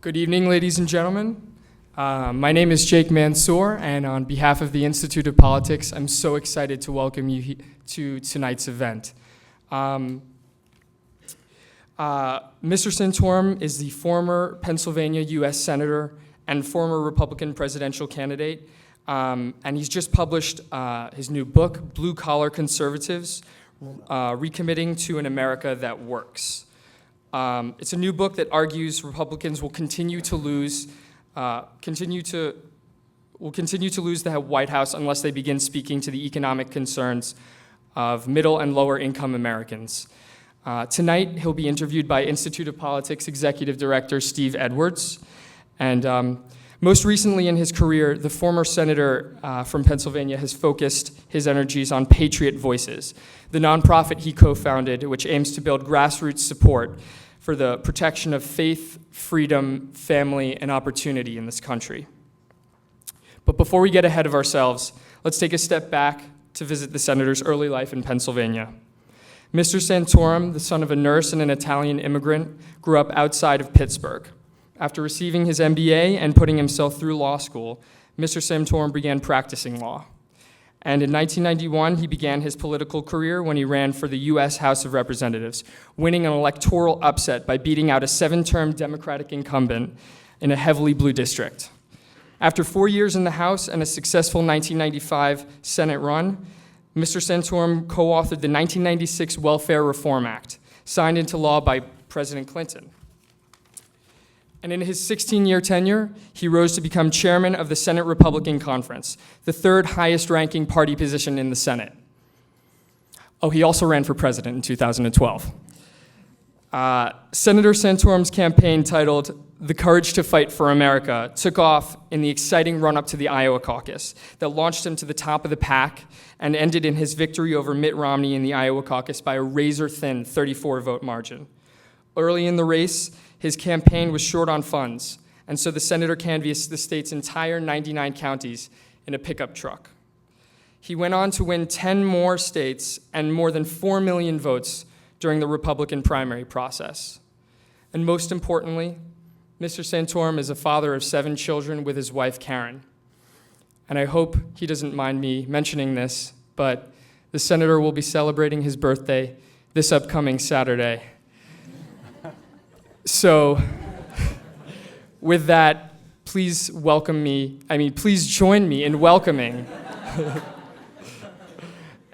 Good evening, ladies and gentlemen. My name is Jake Mansour, and on behalf of the Institute of Politics, I'm so excited to welcome you to tonight's event. Mr. Santorum is the former Pennsylvania U.S. Senator and former Republican presidential candidate, and he's just published his new book, Blue Collar Conservatives, Recommitting to an America That Works. It's a new book that argues Republicans will continue to lose the White House unless they begin speaking to the economic concerns of middle and lower income Americans. Tonight, he'll be interviewed by Institute of Politics Executive Director Steve Edwards. And most recently in his career, the former senator from Pennsylvania has focused his energies on Patriot Voices, the nonprofit he co-founded, which aims to build grassroots support for the protection of faith, freedom, family, and opportunity in this country. But before we get ahead of ourselves, let's take a step back to visit the senator's early life in Pennsylvania. Mr. Santorum, the son of a nurse and an Italian immigrant, grew up outside of Pittsburgh. After receiving his MBA and putting himself through law school, Mr. Santorum began practicing law. And in 1991, he began his political career when he ran for the U.S. House of Representatives, winning an electoral upset by beating out a 7-term Democratic incumbent in a heavily blue district. After 4 years in the House and a successful 1995 Senate run, Mr. Santorum co-authored the 1996 Welfare Reform Act, signed into law by President Clinton. And in his 16-year tenure, he rose to become chairman of the Senate Republican Conference, the third highest-ranking party position in the Senate. Oh, he also ran for president in 2012. Senator Santorum's campaign, titled "The Courage to Fight for America," took off in the exciting run-up to the Iowa caucus that launched him to the top of the pack and ended in his victory over Mitt Romney in the Iowa caucus by a razor-thin 34-vote margin. Early in the race, his campaign was short on funds, and so the senator canvassed the state's entire 99 counties in a pickup truck. He went on to win 10 more states and more than 4 million votes during the Republican primary process. And most importantly, Mr. Santorum is a father of 7 children with his wife, Karen. And I hope he doesn't mind me mentioning this, but the senator will be celebrating his birthday this upcoming Saturday. So, with that, please join me in welcoming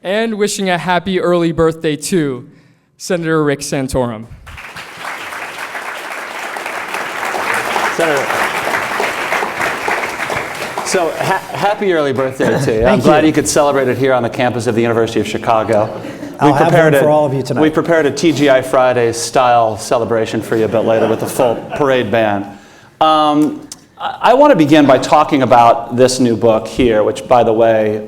and wishing a happy early birthday to Senator Rick Santorum. Senator, so happy early birthday to you. I'm glad you could celebrate it here on the campus of the University of Chicago. I'll have one for all of you tonight. We prepared a TGI Fridays style celebration for you a bit later with the full parade band. I want to begin by talking about this new book here, which, by the way,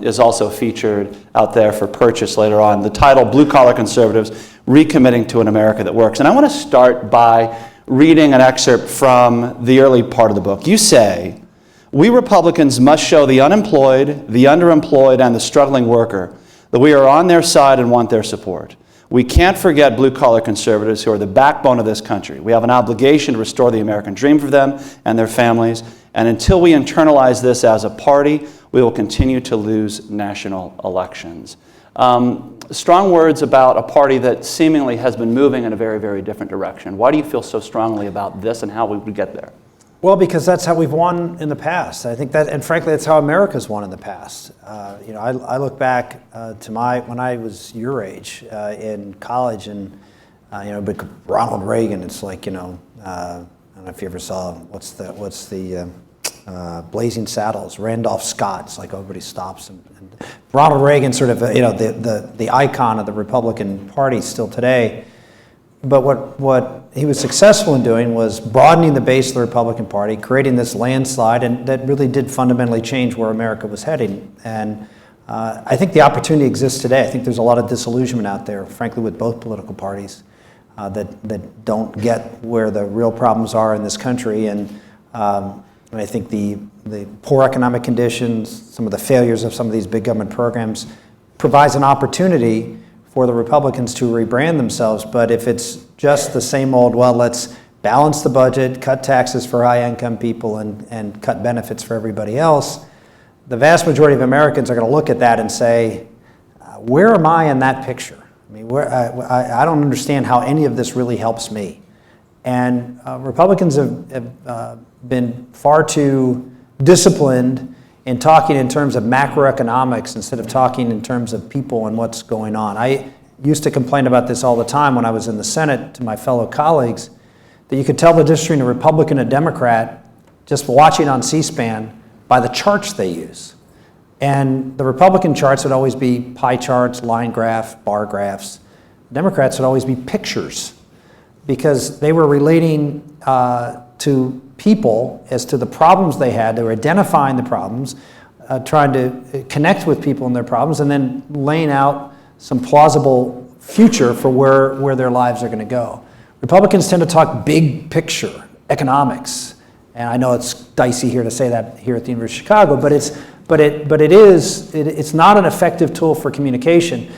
is also featured out there for purchase later on. The title, Blue Collar Conservatives, Recommitting to an America That Works. And I want to start by reading an excerpt from the early part of the book. You say, "We Republicans must show the unemployed, the underemployed, and the struggling worker that we are on their side and want their support. We can't forget blue-collar conservatives who are the backbone of this country. We have an obligation to restore the American dream for them and their families, and until we internalize this as a party, we will continue to lose national elections." Strong words about a party that seemingly has been moving in a very, very different direction. Why do you feel so strongly about this and how we would get there? Well, because that's how we've won in the past. I think that, and frankly, that's how America's won in the past. I look back to when I was your age in college, and but Ronald Reagan. It's like I don't know if you ever saw what's the Blazing Saddles. Randolph Scott. It's like everybody stops, and Ronald Reagan, sort of the icon of the Republican Party still today. But what he was successful in doing was broadening the base of the Republican Party, creating this landslide, and that really did fundamentally change where America was heading. And I think the opportunity exists today. I think there's a lot of disillusionment out there, frankly, with both political parties that don't get where the real problems are in this country. And I think the poor economic conditions, some of the failures of some of these big government programs, provides an opportunity for the Republicans to rebrand themselves. But if it's just the same old, well, let's balance the budget, cut taxes for high-income people, and cut benefits for everybody else, the vast majority of Americans are going to look at that and say, where am I in that picture? I mean, I don't understand how any of this really helps me. And Republicans have been far too disciplined in talking in terms of macroeconomics instead of talking in terms of people and what's going on. I used to complain about this all the time when I was in the Senate to my fellow colleagues, that you could tell the difference between a Republican and a Democrat just watching on C-SPAN by the charts they use. And the Republican charts would always be pie charts, line graph, bar graphs. Democrats would always be pictures, because they were relating to people as to the problems they had. They were identifying the problems, trying to connect with people in their problems, and then laying out some plausible future for where their lives are going to go. Republicans tend to talk big picture economics, and I know it's dicey here to say that here at the University of Chicago, but it's not an effective tool for communication,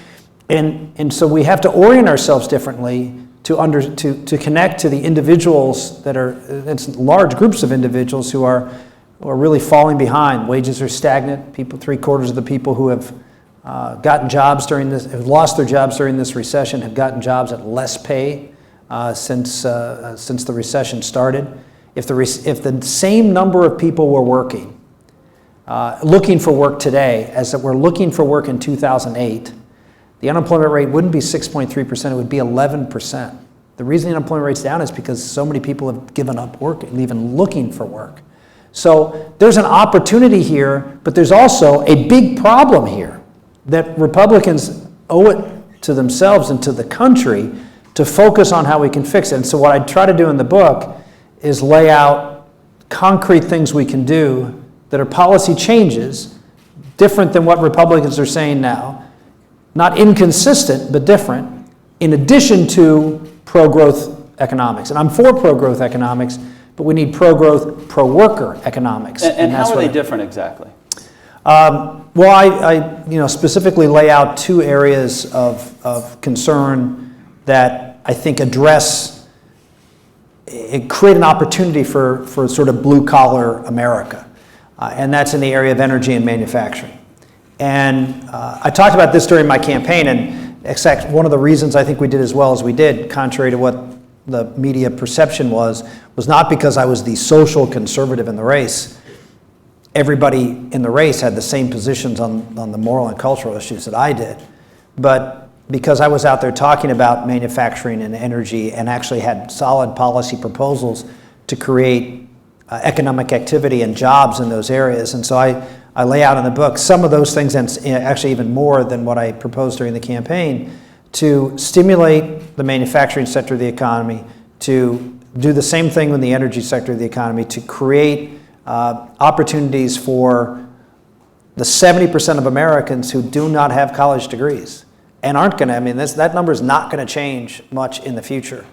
and so we have to orient ourselves differently to connect to the individuals that are, it's large groups of individuals who are really falling behind. Wages are stagnant. People, 3/4 of the people who have gotten jobs during this, have lost their jobs during this recession, have gotten jobs at less pay since the recession started. If the same number of people were working, looking for work today as that were looking for work in 2008, the unemployment rate wouldn't be 6.3%, it would be 11%. The reason the unemployment rate's down is because so many people have given up work and even looking for work. So there's an opportunity here, but there's also a big problem here that Republicans owe it to themselves and to the country to focus on how we can fix it. And so what I try to do in the book is lay out concrete things we can do that are policy changes, different than what Republicans are saying now, not inconsistent, but different, in addition to pro-growth economics. And I'm for pro-growth economics, but we need pro-growth, pro-worker economics. And how are they different exactly? Well, I specifically lay out two areas of concern that I think create an opportunity for sort of blue-collar America. And that's in the area of energy and manufacturing. And I talked about this during my campaign, and exact one of the reasons I think we did as well as we did, contrary to what the media perception was not because I was the social conservative in the race. Everybody in the race had the same positions on the moral and cultural issues that I did. But because I was out there talking about manufacturing and energy and actually had solid policy proposals to create economic activity and jobs in those areas. And so I lay out in the book some of those things, and actually even more than what I proposed during the campaign, to stimulate the manufacturing sector of the economy, to do the same thing in the energy sector of the economy, to create opportunities for the 70% of Americans who do not have college degrees and aren't going to, that number is not going to change much in the future.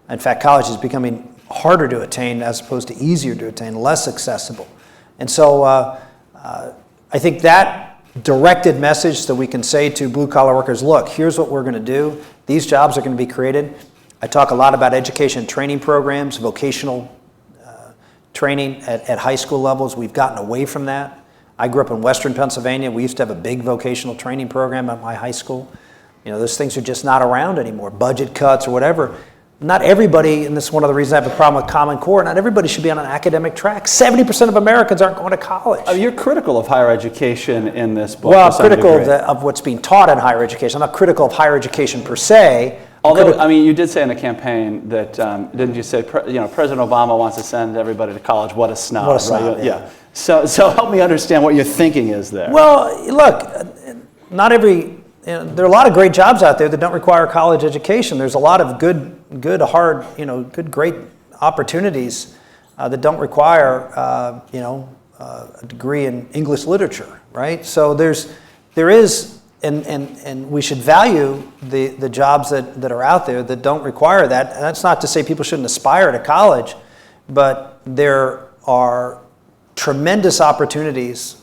In fact, college is becoming harder to attain as opposed to easier to attain, less accessible. And so I think that directed message that we can say to blue-collar workers, look, here's what we're going to do. These jobs are going to be created. I talk a lot about education and training programs, vocational training at high school levels. We've gotten away from that. I grew up in Western Pennsylvania. We used to have a big vocational training program at my high school. Those things are just not around anymore. Budget cuts or whatever. Not everybody, and this is one of the reasons I have a problem with Common Core, not everybody should be on an academic track. 70% of Americans aren't going to college. You're critical of higher education in this book. Well, I'm critical of what's being taught in higher education. I'm not critical of higher education per se. Although, you did say in the campaign that, didn't you say, President Obama wants to send everybody to college. What a snob. What a snob, right? Yeah. So help me understand what your thinking is there. Well, look, there are a lot of great jobs out there that don't require college education. There's a lot of great opportunities that don't require, a degree in English literature, right? So there is, and we should value the jobs that are out there that don't require that. And that's not to say people shouldn't aspire to college, but there are tremendous opportunities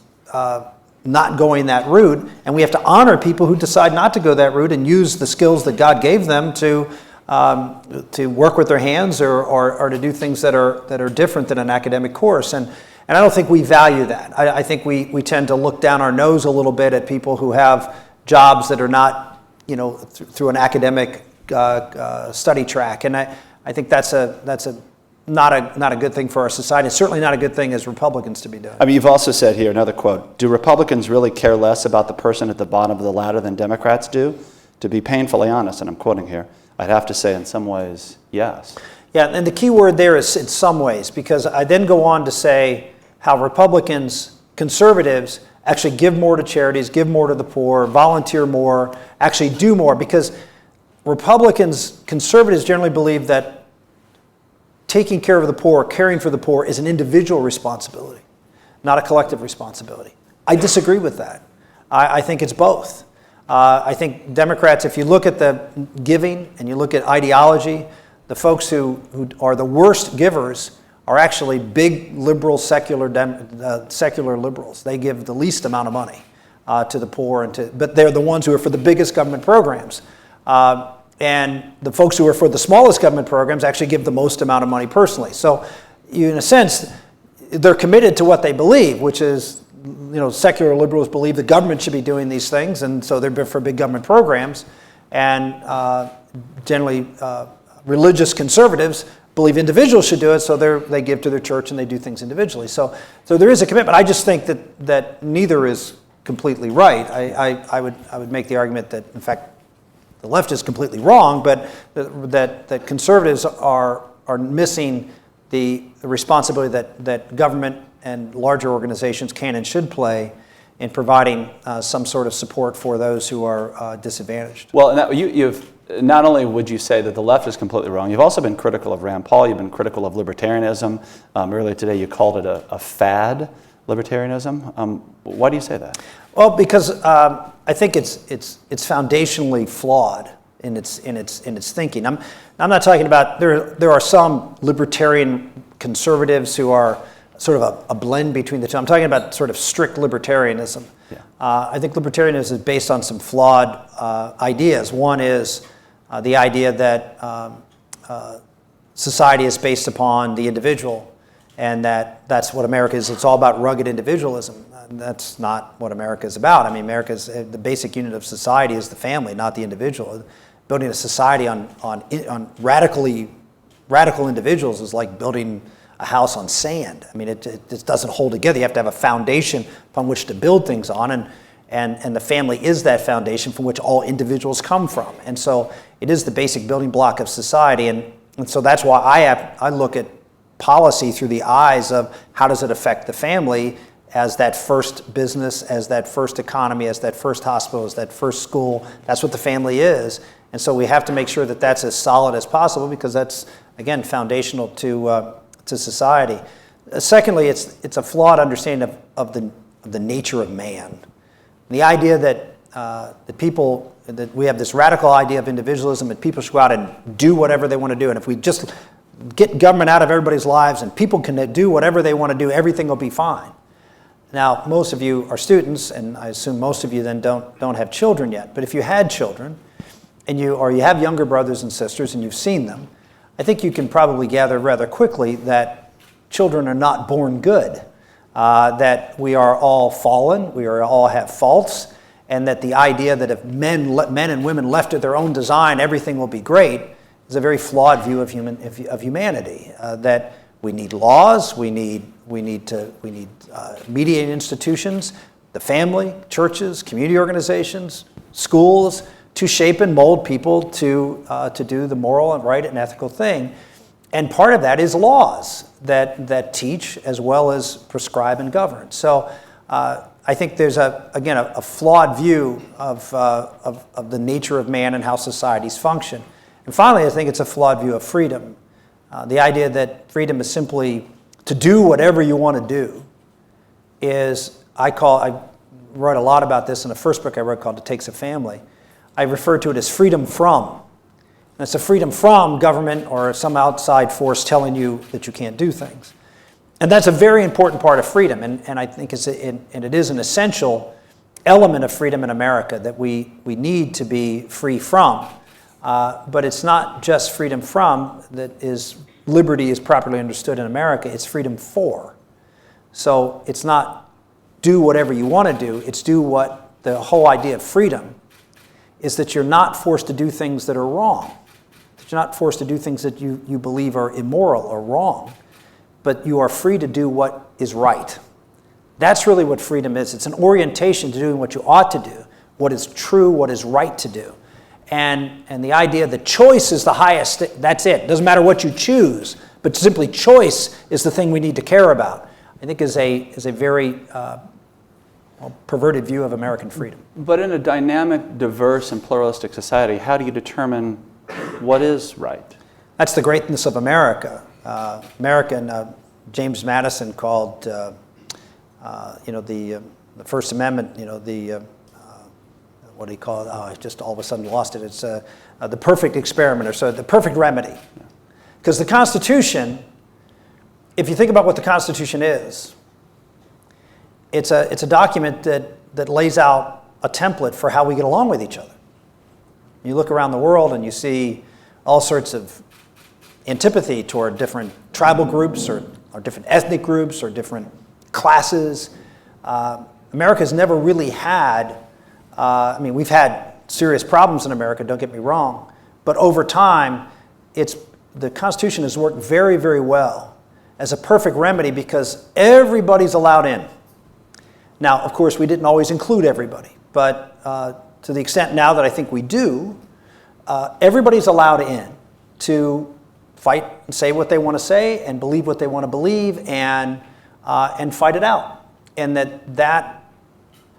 not going that route, and we have to honor people who decide not to go that route and use the skills that God gave them to to work with their hands or to do things that are different than an academic course. And I don't think we value that. I think we tend to look down our nose a little bit at people who have jobs that are not, through an academic study track. And I think that's not a good thing for our society. It's certainly not a good thing as Republicans to be doing. I mean, you've also said here, another quote, do Republicans really care less about the person at the bottom of the ladder than Democrats do? To be painfully honest, and I'm quoting here, I'd have to say in some ways, yes. Yeah, and the key word there is in some ways, because I then go on to say how Republicans, conservatives, actually give more to charities, give more to the poor, volunteer more, actually do more, because Republicans, conservatives generally believe that taking care of the poor, caring for the poor is an individual responsibility, not a collective responsibility. I disagree with that. I think it's both. I think Democrats, if you look at the giving and you look at ideology, the folks who are the worst givers are actually big liberal secular liberals. They give the least amount of money to the poor, but they're the ones who are for the biggest government programs. And the folks who are for the smallest government programs actually give the most amount of money personally. So in a sense, they're committed to what they believe, which is, secular liberals believe the government should be doing these things, and so they're for big government programs. And generally, religious conservatives believe individuals should do it, so they give to their church and they do things individually. So there is a commitment. I just think that neither is completely right. I would make the argument that, in fact, the left is completely wrong, but that conservatives are missing the responsibility that government and larger organizations can and should play in providing some sort of support for those who are disadvantaged. Well, and you've not only would you say that the left is completely wrong, you've also been critical of Rand Paul, you've been critical of libertarianism. Earlier today you called it a fad, libertarianism. Why do you say that? Well, because I think it's foundationally flawed in its thinking. I'm not talking about there are some libertarian conservatives who are sort of a blend between the two. I'm talking about sort of strict libertarianism. Yeah. I think libertarianism is based on some flawed ideas. One is the idea that society is based upon the individual, and that's what America is. It's all about rugged individualism. That's not what America is about. I mean, the basic unit of society is the family, not the individual. Building a society on radical individuals is like building a house on sand. I mean, it just doesn't hold together. You have to have a foundation upon which to build things on, and the family is that foundation from which all individuals come from. And so it is the basic building block of society, and so that's why I look at policy through the eyes of how does it affect the family as that first business, as that first economy, as that first hospital, as that first school. That's what the family is. And so we have to make sure that that's as solid as possible, because that's, again, foundational to society. Secondly, it's a flawed understanding of the nature of man. The idea that that we have this radical idea of individualism, and people should go out and do whatever they want to do. And if we just get government out of everybody's lives and people can do whatever they want to do, everything will be fine. Now, most of you are students, and I assume most of you then don't have children yet. But if you had children, and you have younger brothers and sisters, and you've seen them, I think you can probably gather rather quickly that children are not born good, that we are all fallen, we all have faults, and that the idea that if men and women left to their own design, everything will be great, is a very flawed view of humanity. That we need laws, we need mediating institutions, the family, churches, community organizations, schools, to shape and mold people to do the moral and right and ethical thing. And part of that is laws that teach as well as prescribe and govern. So I think there's a flawed view of the nature of man and how societies function. And finally, I think it's a flawed view of freedom. The idea that freedom is simply to do whatever you want to do is, I wrote a lot about this in the first book I wrote called It Takes a Family. I refer to it as freedom from. And it's a freedom from government or some outside force telling you that you can't do things. And that's a very important part of freedom, and I think it is an essential element of freedom in America that we need to be free from. But it's not just freedom from that is liberty is properly understood in America. It's freedom for. So it's not do whatever you want to do. It's do what the whole idea of freedom is that you're not forced to do things that are wrong. That you're not forced to do things that you believe are immoral or wrong, but you are free to do what is right. That's really what freedom is. It's an orientation to doing what you ought to do, what is true, what is right to do. And the idea that choice is the highest, that's it. It doesn't matter what you choose, but simply choice is the thing we need to care about, I think is a very perverted view of American freedom. But in a dynamic, diverse, and pluralistic society, how do you determine what is right? That's the greatness of America. James Madison called, the First Amendment, what do you call it? Oh, I just all of a sudden lost it. It's the perfect experiment, or so the perfect remedy. Because the Constitution, if you think about what the Constitution is, it's a document that lays out a template for how we get along with each other. You look around the world and you see all sorts of antipathy toward different tribal groups or different ethnic groups or different classes. America's never really had, we've had serious problems in America, don't get me wrong, but over time, the Constitution has worked very, very well as a perfect remedy because everybody's allowed in. Now, of course, we didn't always include everybody, but to the extent now that I think we do, everybody's allowed in to fight and say what they want to say and believe what they want to believe and fight it out. And that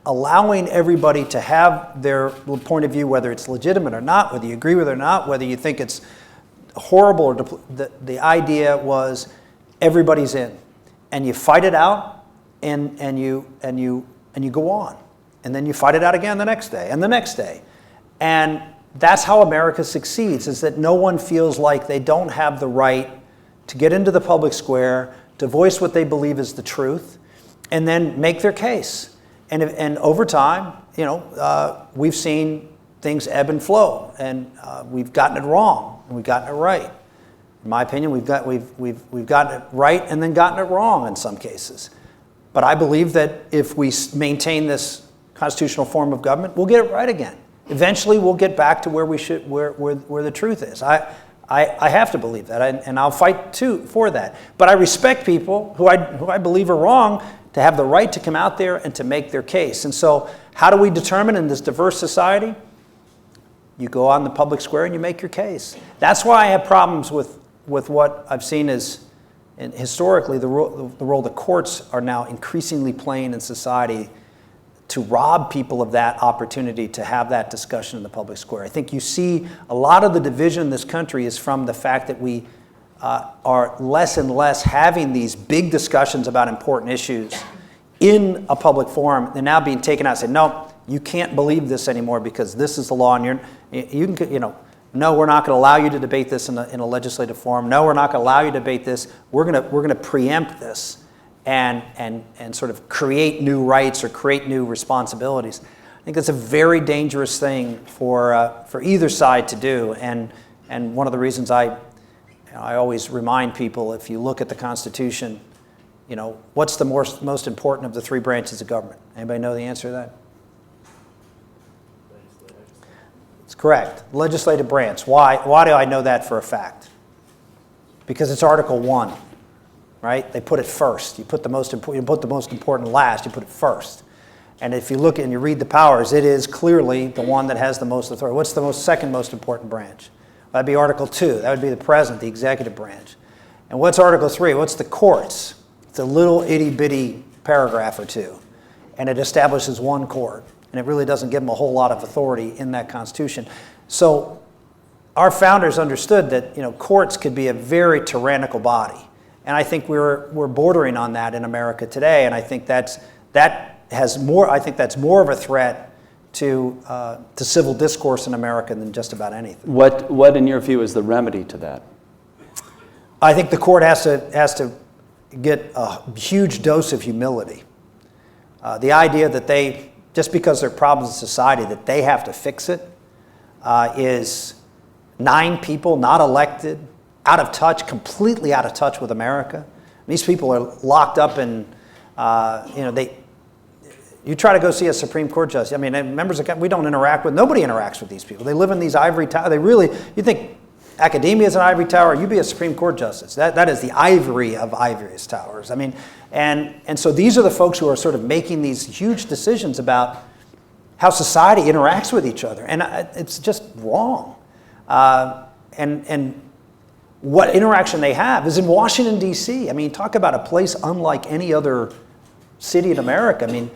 allowing everybody to have their point of view, whether it's legitimate or not, whether you agree with it or not, whether you think it's horrible or the idea was everybody's in, and you fight it out, and you go on, and then you fight it out again the next day and the next day, and that's how America succeeds. Is that no one feels like they don't have the right to get into the public square, to voice what they believe is the truth, and then make their case. And over time, we've seen things ebb and flow, and we've gotten it wrong and we've gotten it right. In my opinion, we've gotten it right and then gotten it wrong in some cases. But I believe that if we maintain this constitutional form of government, we'll get it right again. Eventually, we'll get back to where we should, where the truth is. I have to believe that, and I'll fight too for that. But I respect people who I believe are wrong to have the right to come out there and to make their case. And so, how do we determine in this diverse society? You go on the public square and you make your case. That's why I have problems with what I've seen as, and historically, the role the courts are now increasingly playing in society to rob people of that opportunity to have that discussion in the public square. I think you see a lot of the division in this country is from the fact that we are less and less having these big discussions about important issues in a public forum. They're now being taken out and said, no, you can't believe this anymore because this is the law, and no, we're not going to allow you to debate this in a legislative forum. No, we're not going to allow you to debate this. We're going to preempt this and sort of create new rights or create new responsibilities. I think that's a very dangerous thing for either side to do. And one of the reasons I always remind people, if you look at the Constitution, what's the most important of the three branches of government? Anybody know the answer to that? It's correct. Legislative branch. Why do I know that for a fact? Because it's Article 1, right? They put it first. You put the most important last. You put it first. And if you look and you read the powers, it is clearly the one that has the most authority. What's the second most important branch? That'd be Article 2. That would be the president, the executive branch. And what's Article 3? What's the courts? It's a little itty-bitty paragraph or two. And it establishes one court. And it really doesn't give them a whole lot of authority in that Constitution. So our founders understood that courts could be a very tyrannical body. And I think we're bordering on that in America today. And I think that's more of a threat to civil discourse in America than just about anything. What in your view is the remedy to that? I think the court has to get a huge dose of humility. The idea that just because there are problems in society that they have to fix it is 9 people not elected, out of touch, completely out of touch with America. These people are locked up in, you try to go see a Supreme Court justice. I mean, members of we don't interact with, nobody interacts with these people. They live in these ivory towers. You think academia is an ivory tower, you be a Supreme Court justice. That is the ivory of ivory's towers. I mean, and so these are the folks who are sort of making these huge decisions about how society interacts with each other. And it's just wrong. And what interaction they have is in Washington, D.C. I mean, talk about a place unlike any other city in America. I mean,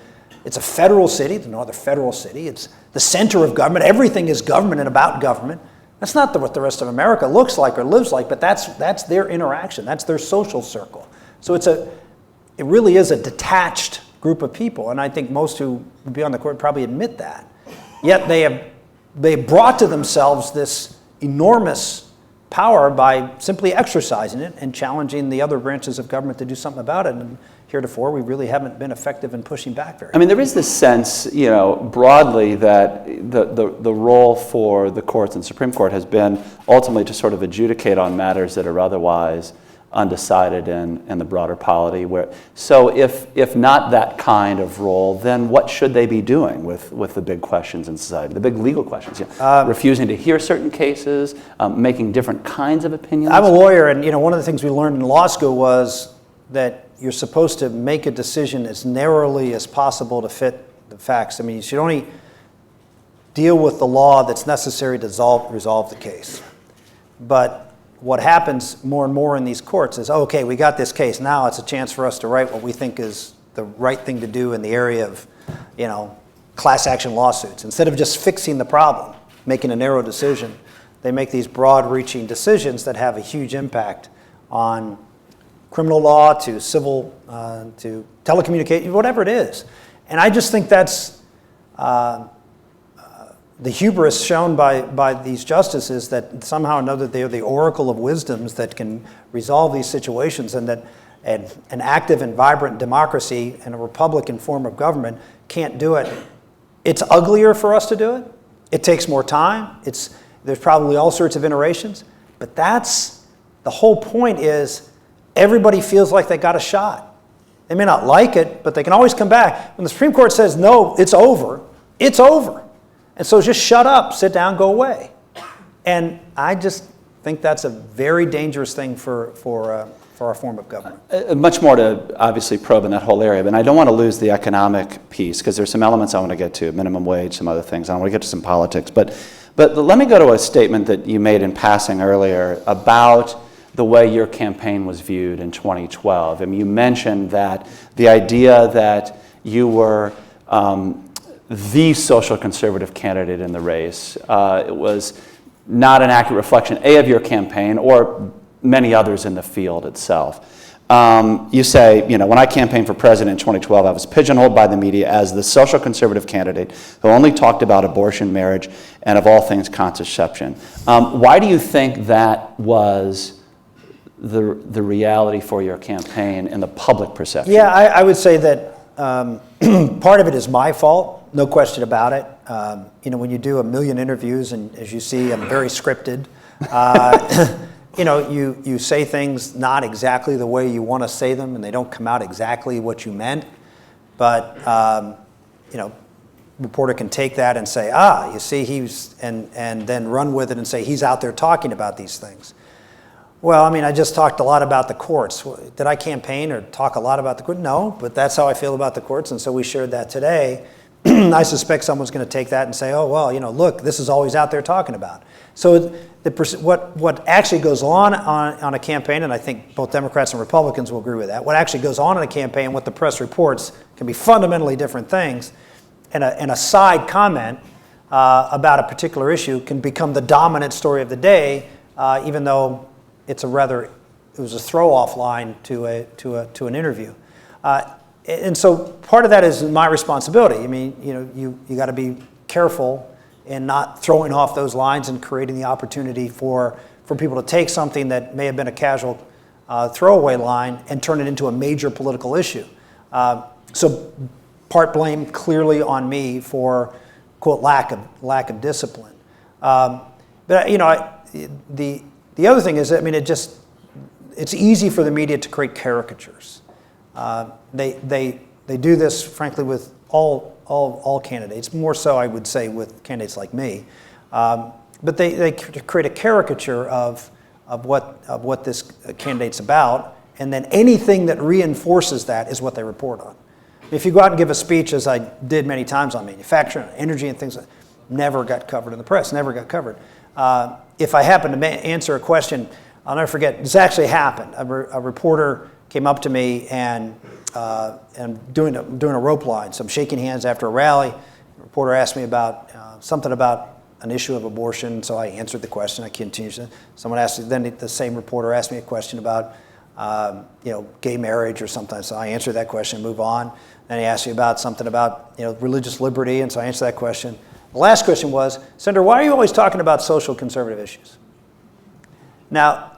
it's a federal city. There's no other federal city. It's the center of government. Everything is government and about government. That's not what the rest of America looks like or lives like, but that's their interaction. That's their social circle. So it really is a detached group of people, and I think most who would be on the court probably admit that. Yet they brought to themselves this enormous power by simply exercising it and challenging the other branches of government to do something about it. And heretofore, we really haven't been effective in pushing back very. I mean, there is this sense, broadly that the role for the courts and Supreme Court has been ultimately to sort of adjudicate on matters that are otherwise undecided in the broader polity. So if not that kind of role, then what should they be doing with the big questions in society, the big legal questions? Refusing to hear certain cases, making different kinds of opinions? I'm a lawyer, and one of the things we learned in law school was that you're supposed to make a decision as narrowly as possible to fit the facts. I mean, you should only deal with the law that's necessary to resolve the case. But what happens more and more in these courts is, okay, we got this case. Now it's a chance for us to write what we think is the right thing to do in the area of, class action lawsuits. Instead of just fixing the problem, making a narrow decision, they make these broad-reaching decisions that have a huge impact on criminal law to civil, to telecommunications, whatever it is. And I just think that's the hubris shown by these justices that somehow or another they're the oracle of wisdoms that can resolve these situations, and that an active and vibrant democracy and a Republican form of government can't do it. It's uglier for us to do it. It takes more time. There's probably all sorts of iterations, but that's the whole point. Is everybody feels like they got a shot. They may not like it, but they can always come back. When the Supreme Court says, no, it's over, it's over. And so just shut up, sit down, go away. And I just think that's a very dangerous thing for our form of government. Much more to obviously probe in that whole area, but I don't want to lose the economic piece, because there's some elements I want to get to, minimum wage, some other things. I want to get to some politics. But let me go to a statement that you made in passing earlier about the way your campaign was viewed in 2012. I mean, you mentioned that the idea that you were the social conservative candidate in the race, it was not an accurate reflection, of your campaign or many others in the field itself. You say, when I campaigned for president in 2012, I was pigeonholed by the media as the social conservative candidate who only talked about abortion, marriage, and of all things, contraception. Why do you think that was the reality for your campaign and the public perception? Yeah, I would say that part of it is my fault. No question about it. When you do 1 million interviews, and as you see, I'm very scripted. You say things not exactly the way you want to say them, and they don't come out exactly what you meant. But reporter can take that and say, you see, and then run with it and say he's out there talking about these things. Well, I mean, I just talked a lot about the courts. Did I campaign or talk a lot about the courts? No, but that's how I feel about the courts, and so we shared that today. I suspect someone's going to take that and say, oh, well, look, this is all he's out there talking about. So what actually goes on a campaign, and I think both Democrats and Republicans will agree with that, what actually goes on in a campaign, what the press reports, can be fundamentally different things. And a side comment about a particular issue can become the dominant story of the day, even though it was a throw-off line to an interview. And so part of that is my responsibility. I mean, you got to be careful in not throwing off those lines and creating the opportunity for people to take something that may have been a casual throwaway line and turn it into a major political issue. So part blame clearly on me for, quote, lack of discipline. But the other thing is, I mean, it's easy for the media to create caricatures. They do this, frankly, with all candidates. More so, I would say, with candidates like me. But they create a caricature of what this candidate's about, and then anything that reinforces that is what they report on. If you go out and give a speech, as I did many times on manufacturing, energy, and things, never got covered in the press, never got covered. If I happen to answer a question, I'll never forget, this actually happened. A reporter came up to me and doing a rope line, so I'm shaking hands after a rally. The reporter asked me about something about an issue of abortion, so I answered the question. I continued. Someone asked, then the same reporter asked me a question about gay marriage or something, so I answered that question and move on. Then he asked me about something about religious liberty, and so I answered that question. The last question was, Senator, why are you always talking about social conservative issues? Now,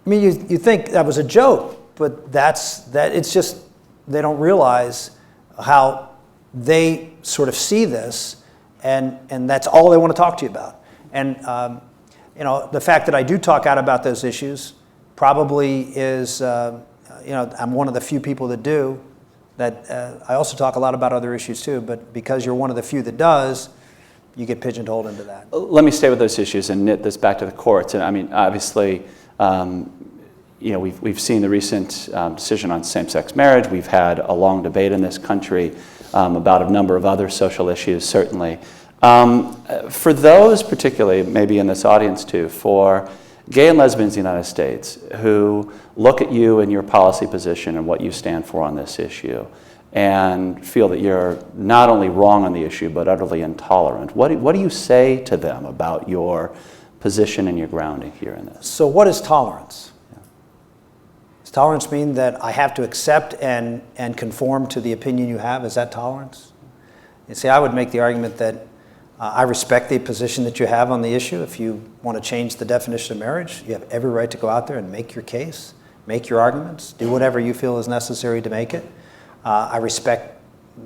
I mean, you think that was a joke, but it's just, they don't realize how they sort of see this, and that's all they want to talk to you about. And the fact that I do talk out about those issues probably is, I'm one of the few people that do. That I also talk a lot about other issues too, but because you're one of the few that does, you get pigeonholed into that. Let me stay with those issues and knit this back to the courts. And I mean, obviously, we've seen the recent decision on same-sex marriage. We've had a long debate in this country about a number of other social issues, certainly. For those particularly, maybe in this audience too, for gay and lesbians in the United States who look at you and your policy position and what you stand for on this issue and feel that you're not only wrong on the issue but utterly intolerant, what do you say to them about your position and your grounding here in this? So what is tolerance? Does tolerance mean that I have to accept and conform to the opinion you have? Is that tolerance? You see, I would make the argument that I respect the position that you have on the issue. If you want to change the definition of marriage, you have every right to go out there and make your case, make your arguments, do whatever you feel is necessary to make it. I respect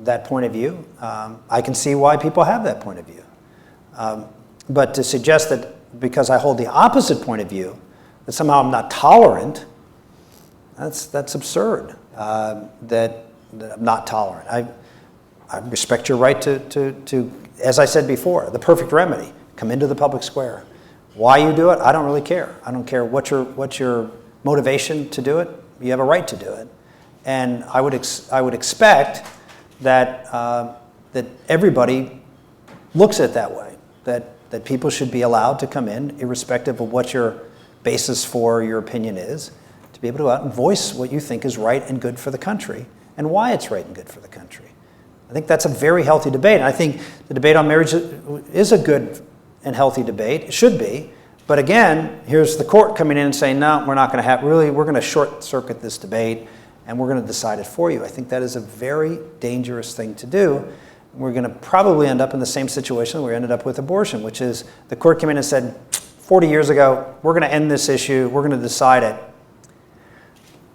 that point of view. I can see why people have that point of view. But to suggest that because I hold the opposite point of view, that somehow I'm not tolerant, that's absurd, that I'm not tolerant. I respect your right to, as I said before, the perfect remedy, come into the public square. Why you do it, I don't really care. I don't care what's your motivation to do it. You have a right to do it. And I would expect that that everybody looks at it that way, that people should be allowed to come in, irrespective of what your basis for your opinion is, to be able to go out and voice what you think is right and good for the country and why it's right and good for the country. I think that's a very healthy debate. And I think the debate on marriage is a good and healthy debate. It should be. But again, here's the court coming in and saying, no, we're not going to have, really, we're going to short circuit this debate and we're going to decide it for you. I think that is a very dangerous thing to do. We're going to probably end up in the same situation we ended up with abortion, which is the court came in and said, 40 years ago, we're going to end this issue, we're going to decide it.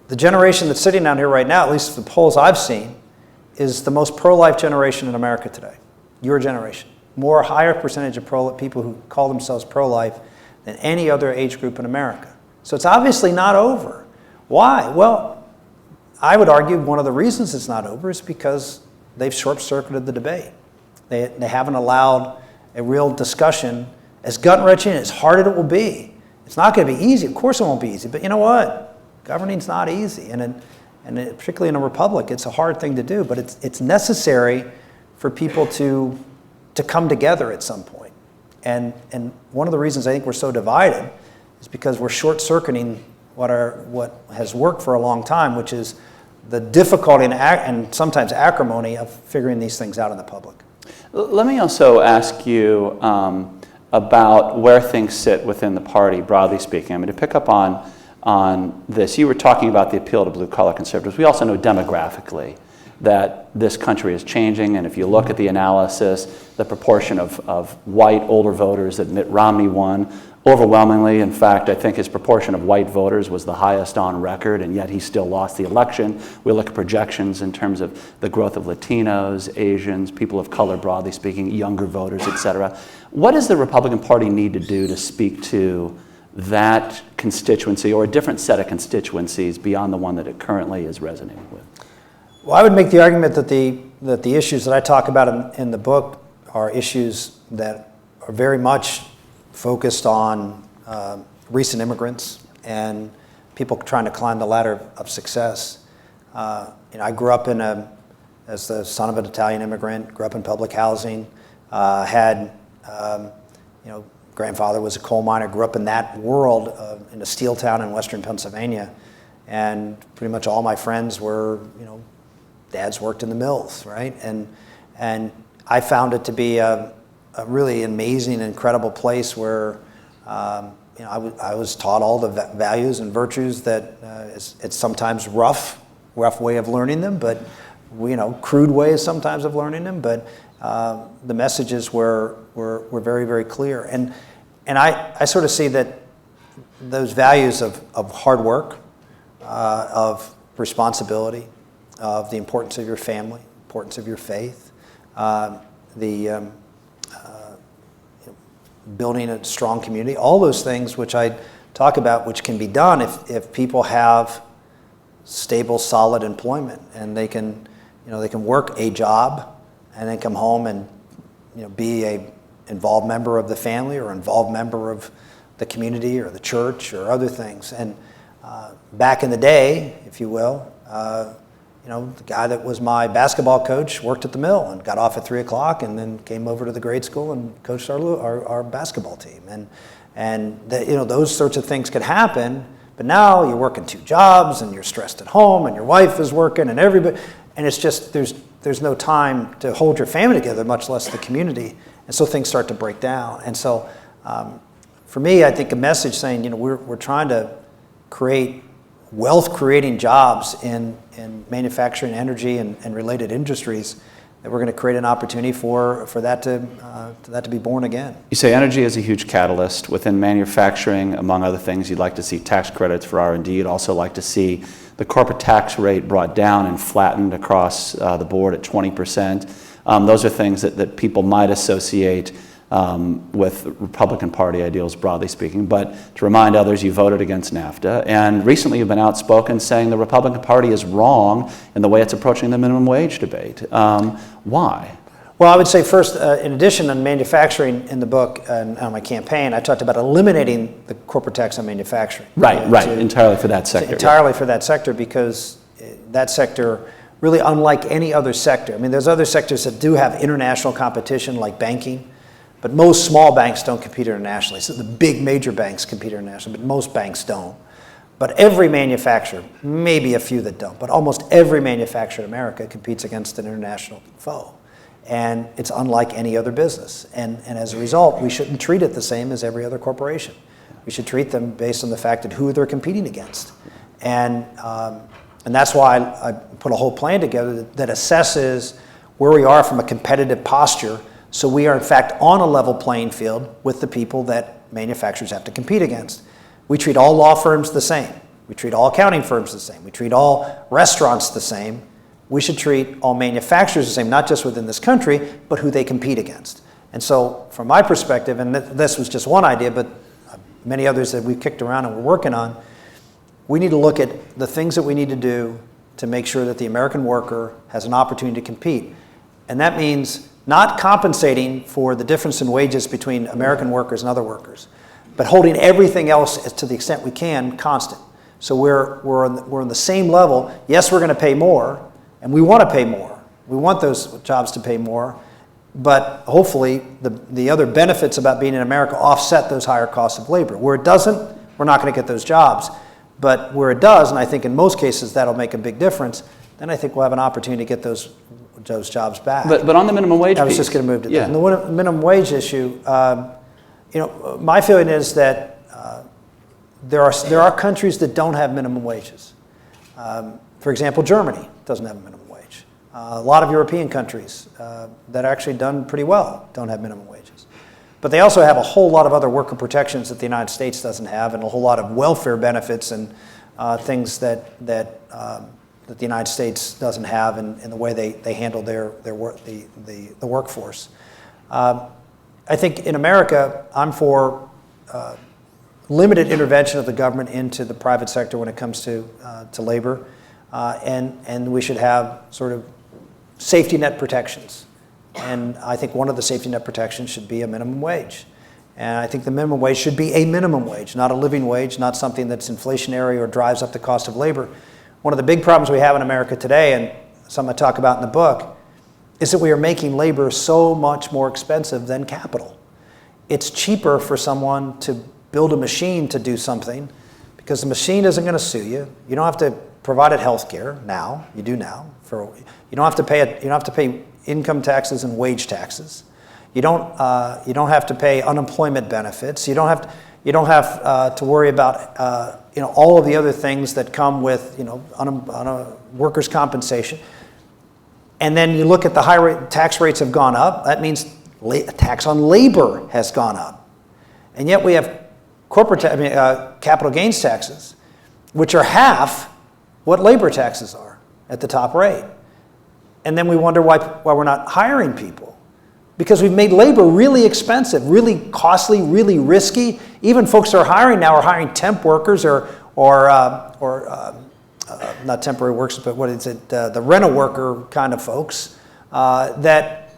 The generation that's sitting down here right now, at least the polls I've seen, is the most pro-life generation in America today. Your generation. Higher percentage of people who call themselves pro-life than any other age group in America. So it's obviously not over. Why? Well, I would argue one of the reasons it's not over is because they've short-circuited the debate. They haven't allowed a real discussion, as gut-wrenching, as hard as it will be. It's not going to be easy. Of course it won't be easy. But you know what? Governing's not easy. And particularly in a republic, it's a hard thing to do. But it's necessary for people to come together at some point. And one of the reasons I think we're so divided is because we're short-circuiting what has worked for a long time, which is the difficulty and sometimes acrimony of figuring these things out in the public. Let me also ask you about where things sit within the party, broadly speaking. I mean, to pick up on this, you were talking about the appeal to blue-collar conservatives. We also know demographically that this country is changing, and if you look at the analysis, the proportion of white older voters that Mitt Romney won, overwhelmingly, in fact, I think his proportion of white voters was the highest on record, and yet he still lost the election. We look at projections in terms of the growth of Latinos, Asians, people of color, broadly speaking, younger voters, et cetera. What does the Republican Party need to do to speak to that constituency or a different set of constituencies beyond the one that it currently is resonating with? Well, I would make the argument that the issues that I talk about in the book are issues that are very much focused on recent immigrants and people trying to climb the ladder of success. I grew up as the son of an Italian immigrant, grew up in public housing, had, grandfather was a coal miner, grew up in that world, in a steel town in western Pennsylvania. And pretty much all my friends were, dads worked in the mills, right? And I found it to be a really amazing, incredible place where I was taught all the values and virtues that it's sometimes rough way of learning them, but crude ways sometimes of learning them. But the messages were very, very clear. And I sort of see that those values of hard work, of responsibility, of the importance of your family, importance of your faith, building a strong community, all those things which I talk about, which can be done if people have stable, solid employment, and they can work a job and then come home and be a involved member of the family or involved member of the community or the church or other things. And back in the day, if you will, the guy that was my basketball coach worked at the mill and got off at 3 o'clock and then came over to the grade school and coached our basketball team. And those sorts of things could happen, but now you're working 2 jobs and you're stressed at home and your wife is working and everybody, and it's just, there's no time to hold your family together, much less the community. And so things start to break down. And so for me, I think a message saying, we're trying to create wealth-creating jobs in manufacturing, energy, and related industries, that we're going to create an opportunity for that to be born again. You say energy is a huge catalyst. Within manufacturing, among other things, you'd like to see tax credits for R&D. You'd also like to see the corporate tax rate brought down and flattened across the board at 20%. Those are things that people might associate with Republican Party ideals, broadly speaking. But to remind others, you voted against NAFTA, and recently you've been outspoken saying the Republican Party is wrong in the way it's approaching the minimum wage debate. Why? Well, I would say first, in addition on manufacturing in the book and on my campaign, I talked about eliminating the corporate tax on manufacturing. Right, entirely for that sector. Entirely for that sector, because that sector, really unlike any other sector, I mean, there's other sectors that do have international competition, like banking, but most small banks don't compete internationally. So the big major banks compete internationally, but most banks don't. But every manufacturer, maybe a few that don't, but almost every manufacturer in America competes against an international foe. And it's unlike any other business. And as a result, we shouldn't treat it the same as every other corporation. We should treat them based on the fact of who they're competing against. And that's why I put a whole plan together that assesses where we are from a competitive posture, so we are in fact on a level playing field with the people that manufacturers have to compete against. We treat all law firms the same. We treat all accounting firms the same. We treat all restaurants the same. We should treat all manufacturers the same, not just within this country, but who they compete against. And so from my perspective, and this was just one idea, but many others that we've kicked around and we're working on, we need to look at the things that we need to do to make sure that the American worker has an opportunity to compete. And that means not compensating for the difference in wages between American workers and other workers, but holding everything else, to the extent we can, constant. So we're on the same level. Yes, we're going to pay more, and we want to pay more. We want those jobs to pay more, but hopefully the other benefits about being in America offset those higher costs of labor. Where it doesn't, we're not going to get those jobs. But where it does, and I think in most cases that'll make a big difference, then I think we'll have an opportunity to get those jobs back. But on the minimum wage I was piece, just going to move to that. And the minimum wage issue, my feeling is that there are countries that don't have minimum wages. For example, Germany doesn't have a minimum wage. A lot of European countries that are actually done pretty well don't have minimum wages. But they also have a whole lot of other worker protections that the United States doesn't have, and a whole lot of welfare benefits and things that the United States doesn't have in the way they handle the workforce. I think in America, I'm for limited intervention of the government into the private sector when it comes to labor, and we should have sort of safety net protections. And I think one of the safety net protections should be a minimum wage. And I think the minimum wage should be a minimum wage, not a living wage, not something that's inflationary or drives up the cost of labor. One of the big problems we have in America today, and something I talk about in the book, is that we are making labor so much more expensive than capital. It's cheaper for someone to build a machine to do something because the machine isn't going to sue you. You don't have to provide it health care now. You do now. You don't have to pay it. You don't have to pay income taxes and wage taxes. You don't have to pay unemployment benefits. You don't have to worry about all of the other things that come with workers' compensation. And then you look at the high rate, tax rates have gone up. That means tax on labor has gone up. And yet we have capital gains taxes, which are half what labor taxes are at the top rate. And then we wonder why we're not hiring people. Because we've made labor really expensive, really costly, really risky. Even folks that are hiring now are hiring temp workers or not temporary workers, but what is it? The rent-a worker kind of folks that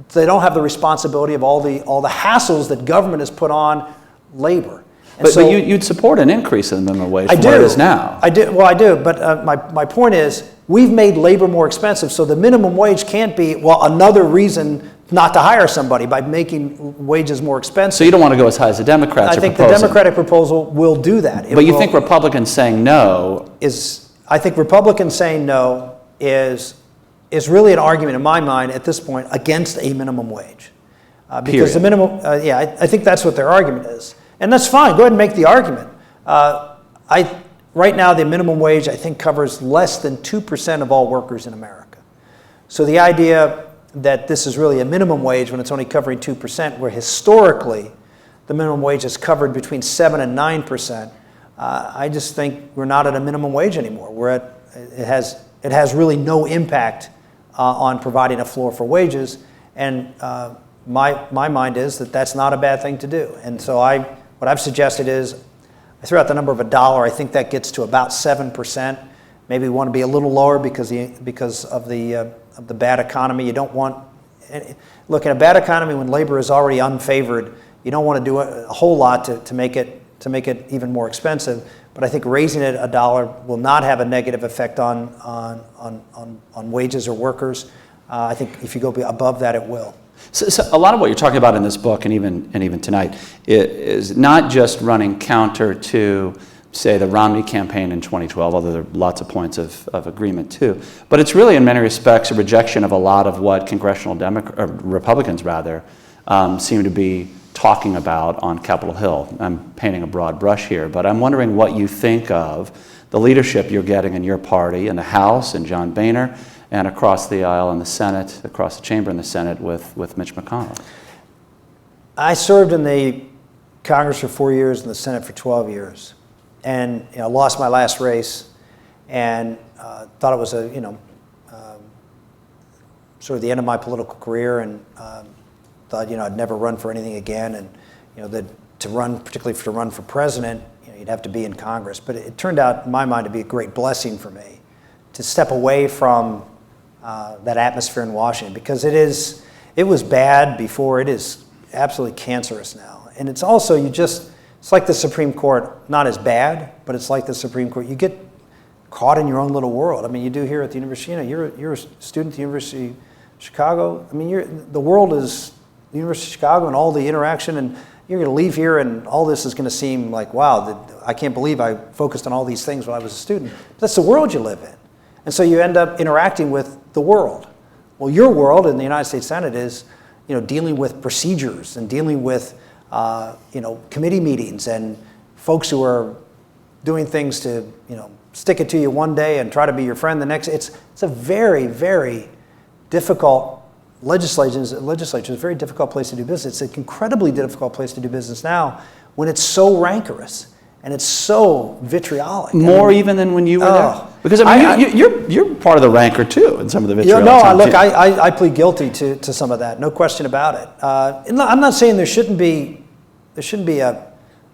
they don't have the responsibility of all the hassles that government has put on labor. And but you'd support an increase in the minimum wage from what it is now. I do. Well, I do. But my point is, we've made labor more expensive, so the minimum wage can't be another reason not to hire somebody by making wages more expensive. So you don't want to go as high as the Democrats are proposing. I think the Democratic proposal will do that. But you think Republicans saying no I think Republicans saying no is really an argument in my mind at this point against a minimum wage. Because the minimum, I think that's what their argument is. And that's fine. Go ahead and make the argument. Right now, the minimum wage, I think, covers less than 2% of all workers in America. So the idea that this is really a minimum wage when it's only covering 2%, where historically the minimum wage is covered between 7 and 9%, I just think we're not at a minimum wage anymore. It has really no impact on providing a floor for wages. And my mind is that that's not a bad thing to do. And so what I've suggested is, I threw out the number of $1. I think that gets to about 7%. Maybe we want to be a little lower because of the bad economy. You don't want look, in a bad economy when labor is already unfavored, you don't want to do a whole lot to make it even more expensive. But I think raising it $1 will not have a negative effect on wages or workers. I think if you go above that, it will. So a lot of what you're talking about in this book and even tonight is not just running counter to, say, the Romney campaign in 2012, although there are lots of points of agreement too, but it's really in many respects a rejection of a lot of what congressional Republicans seem to be talking about on Capitol Hill. I'm painting a broad brush here, but I'm wondering what you think of the leadership you're getting in your party, in the House, and John Boehner, and across the aisle in the Senate, across the chamber in the Senate with Mitch McConnell. I served in the Congress for 4 years and the Senate for 12 years. And lost my last race and thought it was sort of the end of my political career, and thought I'd never run for anything again, and that particularly to run for president, you'd have to be in Congress. But it turned out, in my mind, to be a great blessing for me to step away from that atmosphere in Washington, because it was bad before. It is absolutely cancerous now, and it's also it's like the Supreme Court, not as bad, but it's like the Supreme Court. You get caught in your own little world. I mean, you do here at the university. You're a student at the University of Chicago. I mean, the world is the University of Chicago and all the interaction, and you're going to leave here and all this is going to seem like, wow, I can't believe I focused on all these things when I was a student. But that's the world you live in. And so you end up interacting with the world. Well, your world in the United States Senate is, dealing with procedures and dealing with committee meetings and folks who are doing things to, stick it to you one day and try to be your friend the next. It's a very, very difficult legislature is a very difficult place to do business. It's an incredibly difficult place to do business now when it's so rancorous and it's so vitriolic. More even than when you were there? Because you're part of the rancor too in some of the vitriol. I plead guilty to some of that, no question about it. I'm not saying there shouldn't be a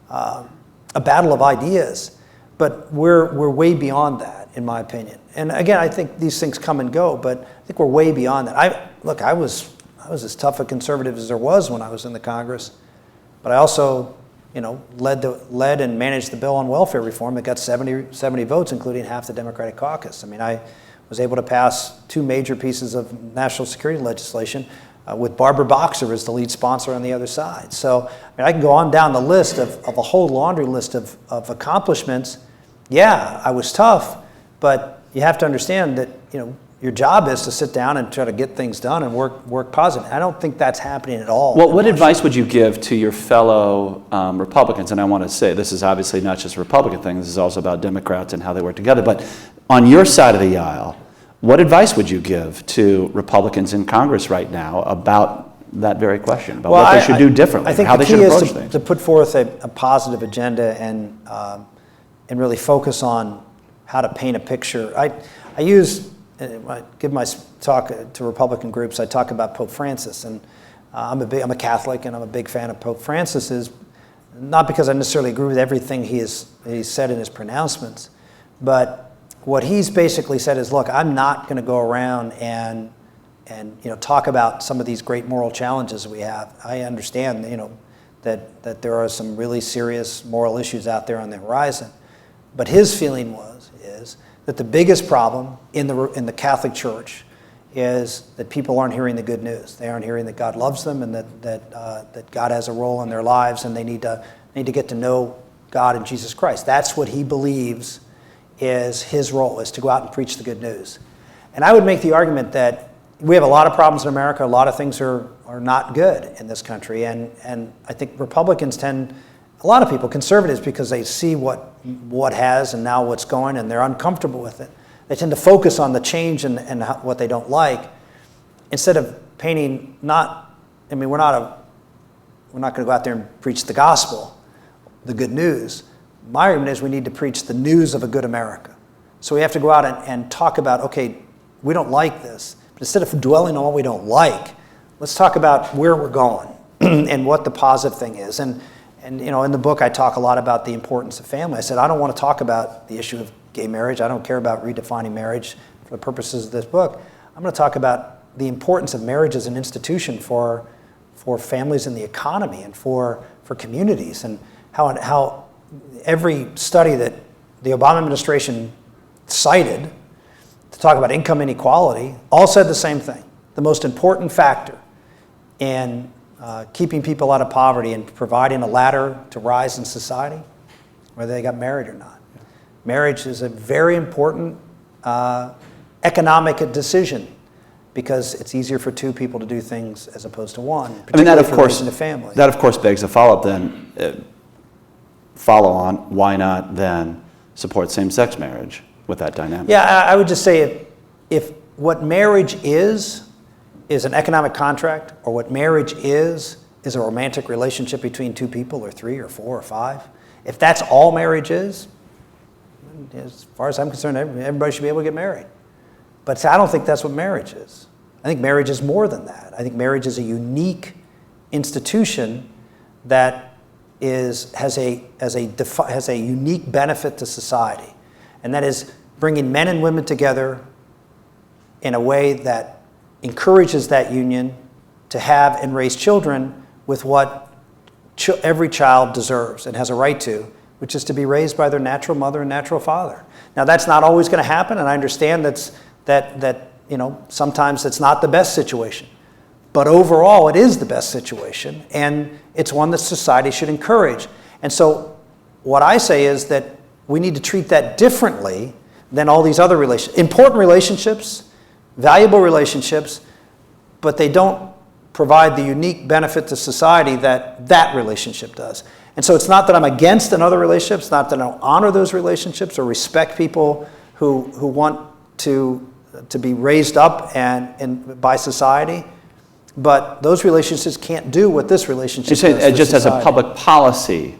a battle of ideas, but we're way beyond that, in my opinion. And again, I think these things come and go, but I think we're way beyond that. I was as tough a conservative as there was when I was in the Congress, but I also, led and managed the bill on welfare reform that got 70 votes, including half the Democratic caucus. I mean, I was able to pass 2 major pieces of national security legislation with Barbara Boxer as the lead sponsor on the other side. So I can go on down the list of a whole laundry list of accomplishments. Yeah, I was tough, but you have to understand that your job is to sit down and try to get things done and work positive. I don't think that's happening at all. Well, what advice would you give to your fellow Republicans? And I want to say this is obviously not just a Republican thing. This is also about Democrats and how they work together. But on your side of the aisle, what advice would you give to Republicans in Congress right now about that very question, about what they should do differently, I think how the they should key approach is things? to put forth a positive agenda and really focus on how to paint a picture. I when I give my talk to Republican groups, I talk about Pope Francis, and I'm a Catholic, and I'm a big fan of Pope Francis. Not because I necessarily agree with everything he's said in his pronouncements, but what he's basically said is, look, I'm not going to go around and talk about some of these great moral challenges we have. I understand that there are some really serious moral issues out there on the horizon, but his feeling is that the biggest problem in the Catholic Church is that people aren't hearing the good news. They aren't hearing that God loves them and that God has a role in their lives, and they need to get to know God and Jesus Christ. That's what he believes is his role, is to go out and preach the good news. And I would make the argument that we have a lot of problems in America. A lot of things are not good in this country. And I think Republicans tend, a lot of people, conservatives, because they see what has and now what's going, and they're uncomfortable with it. They tend to focus on the change and what they don't like, instead of painting we're not going to go out there and preach the gospel, the good news. My argument is we need to preach the news of a good America. So we have to go out and talk about, okay, we don't like this, but instead of dwelling on what we don't like, let's talk about where we're going and what the positive thing is. And in the book, I talk a lot about the importance of family. I said, I don't want to talk about the issue of gay marriage. I don't care about redefining marriage for the purposes of this book. I'm going to talk about the importance of marriage as an institution for families in the economy and for communities, and how every study that the Obama administration cited to talk about income inequality all said the same thing. The most important factor in keeping people out of poverty and providing a ladder to rise in society, whether they got married or not. Marriage is a very important economic decision, because it's easier for 2 people to do things as opposed to one, particularly for raising a family. That of course begs a follow-up then. Follow on, why not then support same-sex marriage with that dynamic? Yeah, I would just say if what marriage is an economic contract, or what marriage is a romantic relationship between 2 people, or 3 or 4 or 5, if that's all marriage is, as far as I'm concerned, everybody should be able to get married. But I don't think that's what marriage is. I think marriage is more than that. I think marriage is a unique institution that has a unique benefit to society, and that is bringing men and women together in a way that encourages that union to have and raise children with what every child deserves and has a right to, which is to be raised by their natural mother and natural father. Now, that's not always going to happen, and I understand that sometimes it's not the best situation. But overall, it is the best situation, and it's one that society should encourage. And so what I say is that we need to treat that differently than all these other important relationships, valuable relationships, but they don't provide the unique benefit to society that relationship does. And so it's not that I'm against another relationship, it's not that I don't honor those relationships or respect people who want to be raised up and by society. But those relationships can't do what this relationship does. You say just society. as a public policy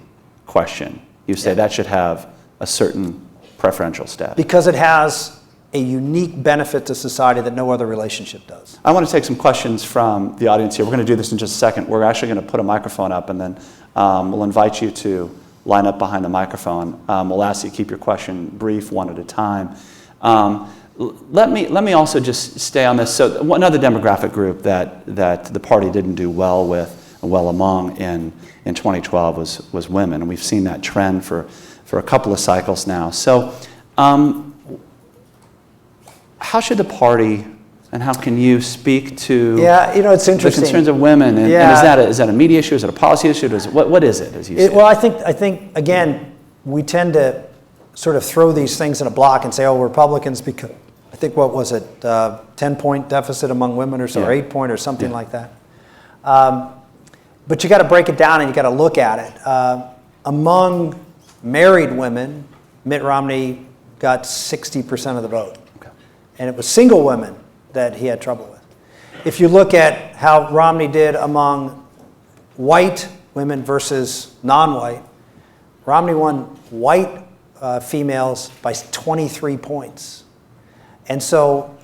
question, you say that should have a certain preferential status. Because it has a unique benefit to society that no other relationship does. I want to take some questions from the audience here. We're going to do this in just a second. We're actually going to put a microphone up, and then we'll invite you to line up behind the microphone. We'll ask you to keep your question brief, one at a time. Let me also just stay on this. So another demographic group that the party didn't do well among in 2012 was women, and we've seen that trend for a couple of cycles now. So how should the party and how can you speak to it's the interesting. concerns of women? And is that a media issue? Is it a policy issue? What is it, as you say? Well, I think again, we tend to sort of throw these things in a block and say, oh, Republicans, because I think, what was it, 10-point deficit among women or so, or 8-point or something like that. But you got to break it down and you got to look at it. Among married women, Mitt Romney got 60% of the vote. Okay. And it was single women that he had trouble with. If you look at how Romney did among white women versus non-white, Romney won white females by 23 points. And so...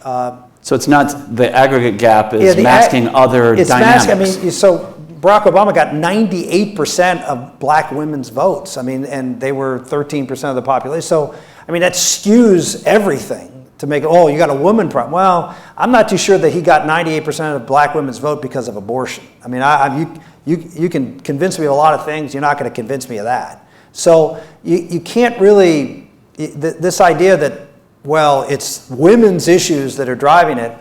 so it's not, the aggregate gap is masking other dynamics. So Barack Obama got 98% of black women's votes. And they were 13% of the population. So, that skews everything to make, you got a woman problem. Well, I'm not too sure that he got 98% of black women's vote because of abortion. You can convince me of a lot of things. You're not going to convince me of that. So you can't really, this idea that, it's women's issues that are driving it,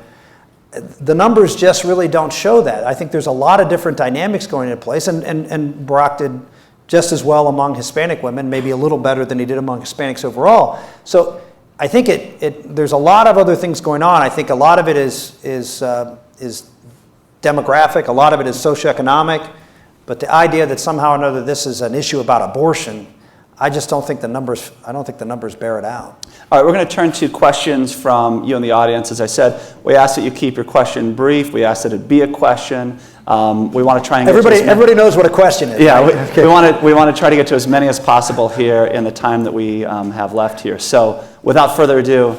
the numbers just really don't show that. I think there's a lot of different dynamics going into place, and Barack did just as well among Hispanic women, maybe a little better than he did among Hispanics overall. So I think there's a lot of other things going on. I think a lot of it is demographic, a lot of it is socioeconomic, but the idea that somehow or another this is an issue about abortion, I don't think the numbers bear it out. All right, we're going to turn to questions from you in the audience. As I said, we ask that you keep your question brief. We ask that it be a question. We want to try and everybody knows what a question is. Yeah, right? we want to try to get to as many as possible here in the time that we have left here. So without further ado,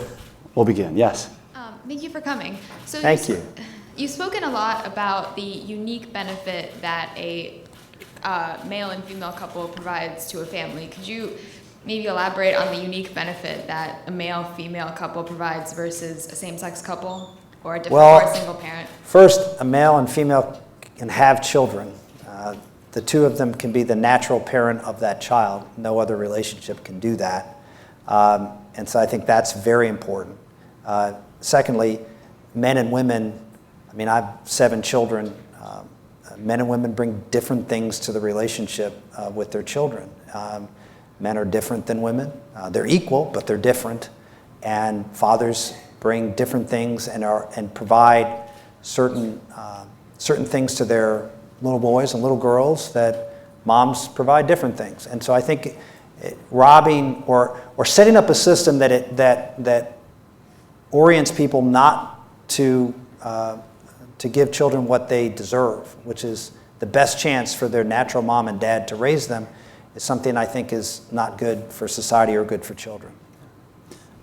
we'll begin. Yes. Thank you for coming. So Thank you. You've spoken a lot about the unique benefit that a male and female couple provides to a family. Could you maybe elaborate on the unique benefit that a male-female couple provides versus a same-sex couple or a single parent? First, a male and female can have children. The two of them can be the natural parent of that child. No other relationship can do that. And so I think that's very important. Secondly, men and women, I have 7 children. Men and women bring different things to the relationship with their children. Men are different than women. They're equal, but they're different. And fathers bring different things and provide certain things to their little boys and little girls that moms provide different things. And so I think robbing or setting up a system that orients people not to give children what they deserve, which is the best chance for their natural mom and dad to raise them, is something I think is not good for society or good for children.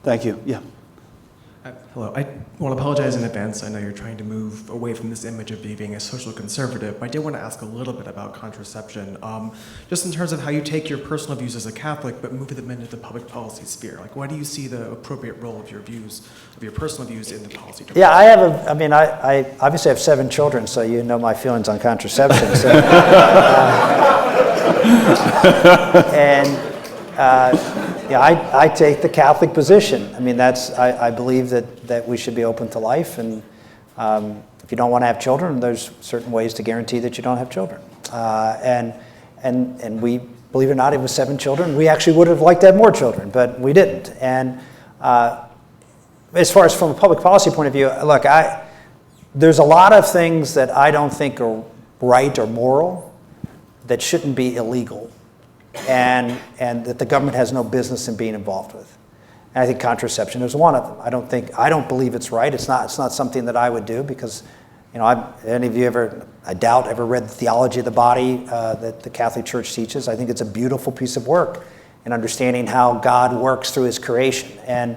Thank you. Yeah. Hello. I want to apologize in advance. I know you're trying to move away from this image of being a social conservative, but I did want to ask a little bit about contraception, just in terms of how you take your personal views as a Catholic, but move them into the public policy sphere. Like, why do you see the appropriate role of your views, of your personal views, in the policy? Yeah, I obviously have 7 children, so you know my feelings on contraception. So, I take the Catholic position. I believe that we should be open to life, and if you don't want to have children, there's certain ways to guarantee that you don't have children. And we, believe it or not, it was 7 children. We actually would have liked to have more children, but we didn't. And as far as from a public policy point of view, look, there's a lot of things that I don't think are right or moral that shouldn't be illegal, and that the government has no business in being involved with. And I think contraception is one of them. I don't believe it's right. It's not something that I would do because, any of you ever read the Theology of the Body that the Catholic Church teaches? I think it's a beautiful piece of work in understanding how God works through His creation. And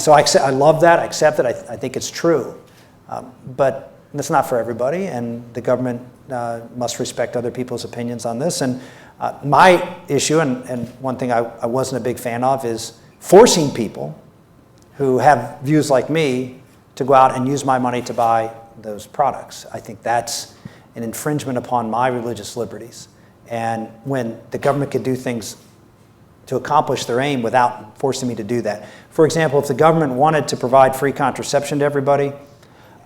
so I love that. I accept it. I think it's true. But that's not for everybody, and the government must respect other people's opinions on this. And My issue, and one thing I wasn't a big fan of, is forcing people who have views like me to go out and use my money to buy those products. I think that's an infringement upon my religious liberties. And when the government can do things to accomplish their aim without forcing me to do that. For example, if the government wanted to provide free contraception to everybody,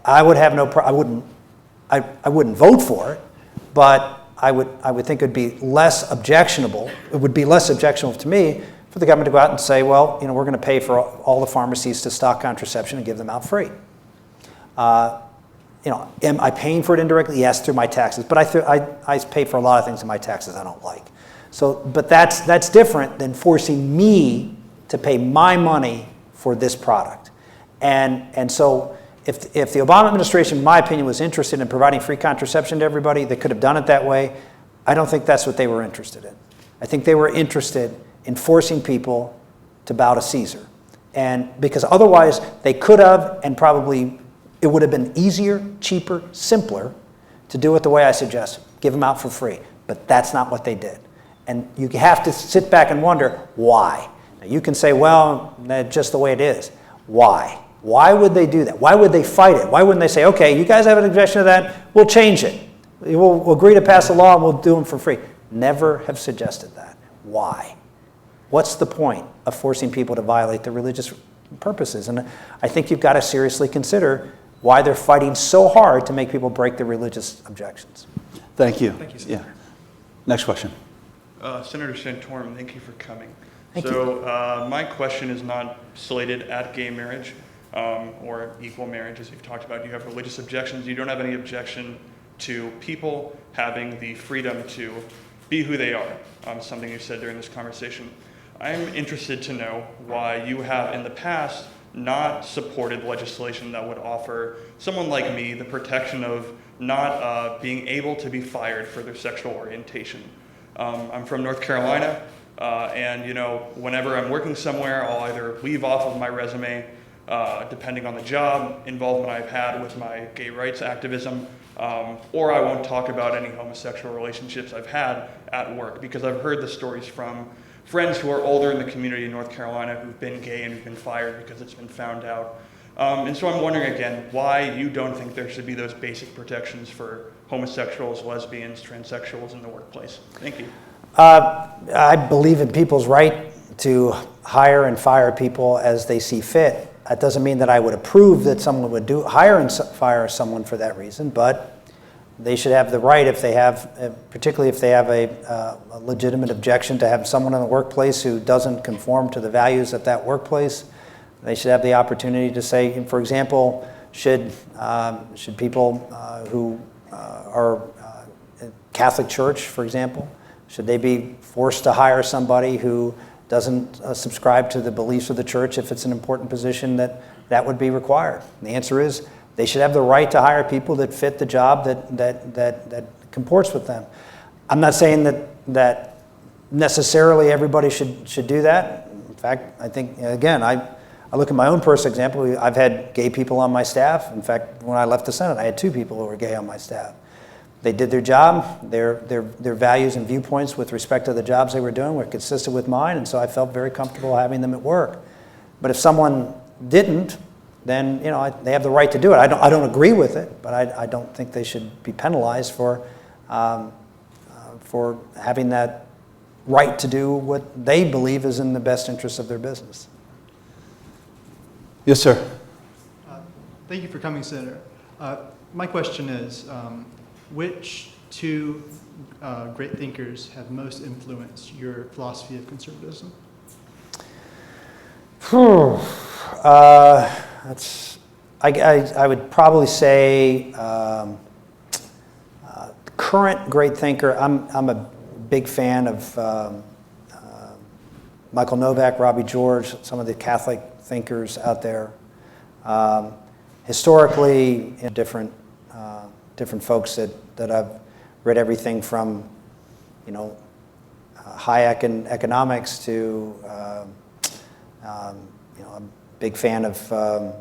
I would have I wouldn't vote for it, but I would think it would be less objectionable. It would be less objectionable to me for the government to go out and say, well, we're going to pay for all the pharmacies to stock contraception and give them out free. Am I paying for it indirectly? Yes, through my taxes. But I pay for a lot of things in my taxes I don't like. But that's different than forcing me to pay my money for this product. And so if the Obama administration, in my opinion, was interested in providing free contraception to everybody, they could have done it that way. I don't think that's what they were interested in. I think they were interested in forcing people to bow to Caesar. And because otherwise they could have, and probably it would have been easier, cheaper, simpler to do it the way I suggest, give them out for free. But that's not what they did. And you have to sit back and wonder why. Now you can say, well, that's just the way it is. Why? Why would they do that? Why would they fight it? Why wouldn't they say, okay, you guys have an objection to that, we'll change it. We'll agree to pass a law and we'll do them for free. Never have suggested that. Why? What's the point of forcing people to violate their religious purposes? And I think you've got to seriously consider why they're fighting so hard to make people break their religious objections. Thank you. Thank you, Senator. Yeah. Next question. Senator Santorum, thank you for coming. Thank My question is not slated at gay marriage or equal marriage, as you've talked about. You have religious objections. You don't have any objection to people having the freedom to be who they are, something you said during this conversation. I'm interested to know why you have in the past not supported legislation that would offer someone like me the protection of not being able to be fired for their sexual orientation. I'm from North Carolina, and whenever I'm working somewhere, I'll either leave off of my resume, depending on the job involvement I've had with my gay rights activism, or I won't talk about any homosexual relationships I've had at work, because I've heard the stories from friends who are older in the community in North Carolina who've been gay and who've been fired because it's been found out. And so I'm wondering again why you don't think there should be those basic protections for homosexuals, lesbians, transsexuals in the workplace. Thank you. I believe in people's right to hire and fire people as they see fit. That doesn't mean that I would approve that someone would hire and fire someone for that reason, but they should have the right, if they have, particularly if they have a legitimate objection to have someone in the workplace who doesn't conform to the values at that workplace, they should have the opportunity to say, for example, should people who are Catholic Church, for example, should they be forced to hire somebody who doesn't subscribe to the beliefs of the church if it's an important position that would be required? And the answer is they should have the right to hire people that fit the job that comports with them. I'm not saying that necessarily everybody should do that. In fact, I think, again, I look at my own personal example. I've had gay people on my staff. In fact, when I left the Senate, I had 2 people who were gay on my staff. They did their job. Their values and viewpoints with respect to the jobs they were doing were consistent with mine, and so I felt very comfortable having them at work. But if someone didn't, then they have the right to do it. I don't agree with it, but I don't think they should be penalized for having that right to do what they believe is in the best interest of their business. Yes, sir. Thank you for coming, Senator. My question is, which 2 great thinkers have most influenced your philosophy of conservatism? I would probably say current great thinker. I'm a big fan of Michael Novak, Robbie George, some of the Catholic thinkers out there. Historically, different folks that I've read everything from, Hayek in economics to, I'm a big fan of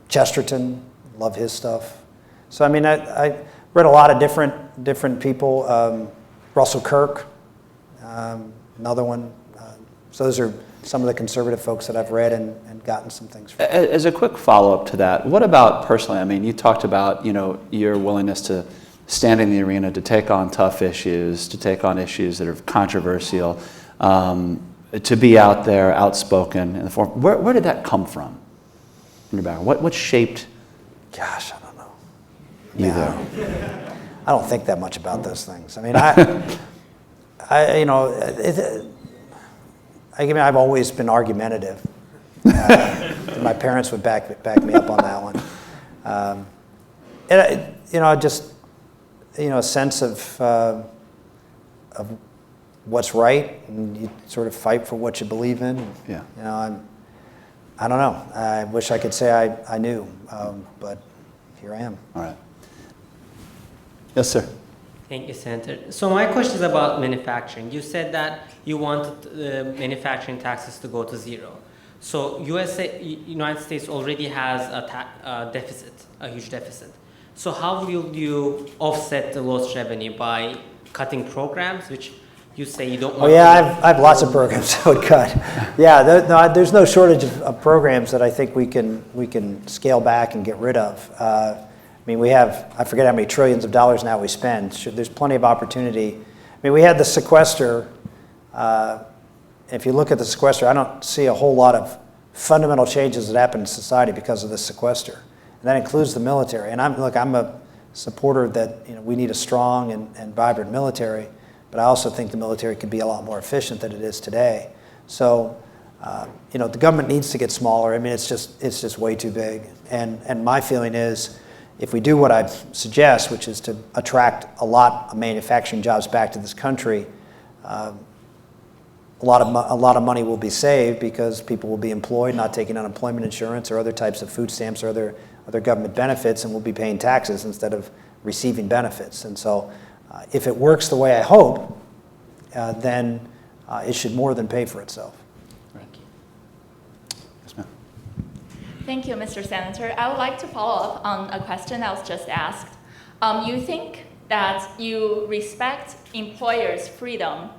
Chesterton, love his stuff. So I read a lot of different people. Russell Kirk, another one. So those are some of the conservative folks that I've read and gotten some things from. As a quick follow-up to that, what about personally? I mean, you talked about, your willingness to stand in the arena, to take on tough issues, to take on issues that are controversial, to be out there, outspoken in the form. Where did that come from in your background? What shaped? Gosh, I don't know. You there? I don't think that much about those things. I mean, I've always been argumentative. My parents would back me up on that one. A sense of what's right, and you sort of fight for what you believe in. Yeah. I don't know. I wish I could say I knew, but here I am. All right. Yes, sir. Thank you, Senator. So my question is about manufacturing. You said that you wanted manufacturing taxes to go to zero. So United States already has a deficit, a huge deficit. So how will you offset the lost revenue? By cutting programs, which you say you don't want? Oh yeah, I have lots of programs I would cut. Yeah, there's no shortage of programs that I think we can scale back and get rid of. I forget how many trillions of dollars now we spend. There's plenty of opportunity. We had the sequester. If you look at the sequester, I don't see a whole lot of fundamental changes that happen in society because of the sequester. And that includes the military. And I'm a supporter that we need a strong and vibrant military, but I also think the military could be a lot more efficient than it is today. So, the government needs to get smaller. It's just way too big. And my feeling is, if we do what I suggest, which is to attract a lot of manufacturing jobs back to this country, a lot of money will be saved because people will be employed, not taking unemployment insurance or other types of food stamps or other government benefits, and will be paying taxes instead of receiving benefits. And so, if it works the way I hope, then it should more than pay for itself. Thank you. Yes, ma'am. Thank you, Mr. Senator. I would like to follow up on a question that was just asked. You think that you respect employers' freedom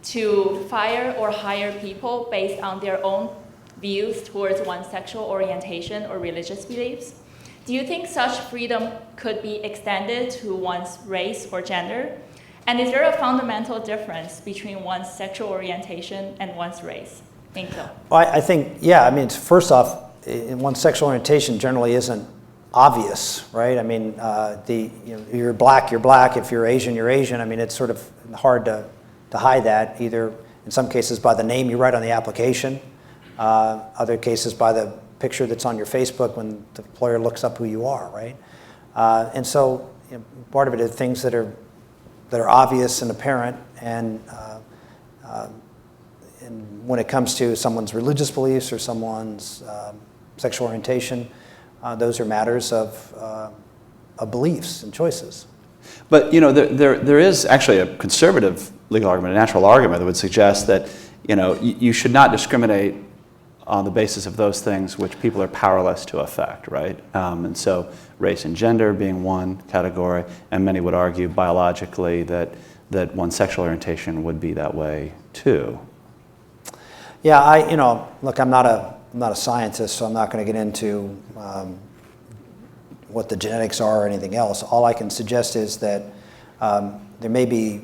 to fire or hire people based on their own views towards one's sexual orientation or religious beliefs? Do you think such freedom could be extended to one's race or gender? And is there a fundamental difference between one's sexual orientation and one's race? Thank you. Well, I think, first off, one's sexual orientation generally isn't obvious, right? You're black, you're black. If you're Asian, you're Asian. It's sort of hard to hide that, either in some cases by the name you write on the application, other cases by the picture that's on your Facebook when the employer looks up who you are, right? And so part of it is things that are obvious and apparent, and when it comes to someone's religious beliefs or someone's sexual orientation, those are matters of beliefs and choices. But there is actually a conservative legal argument, a natural argument that would suggest that you should not discriminate on the basis of those things which people are powerless to affect, right? And so race and gender being one category, and many would argue biologically that one's sexual orientation would be that way too. Yeah, look, I'm not a scientist, so I'm not going to get into what the genetics are or anything else. All I can suggest is that there may be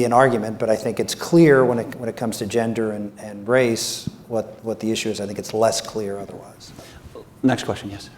an argument, but I think it's clear when it comes to gender and race what the issue is. I think it's less clear otherwise. Next question, yes.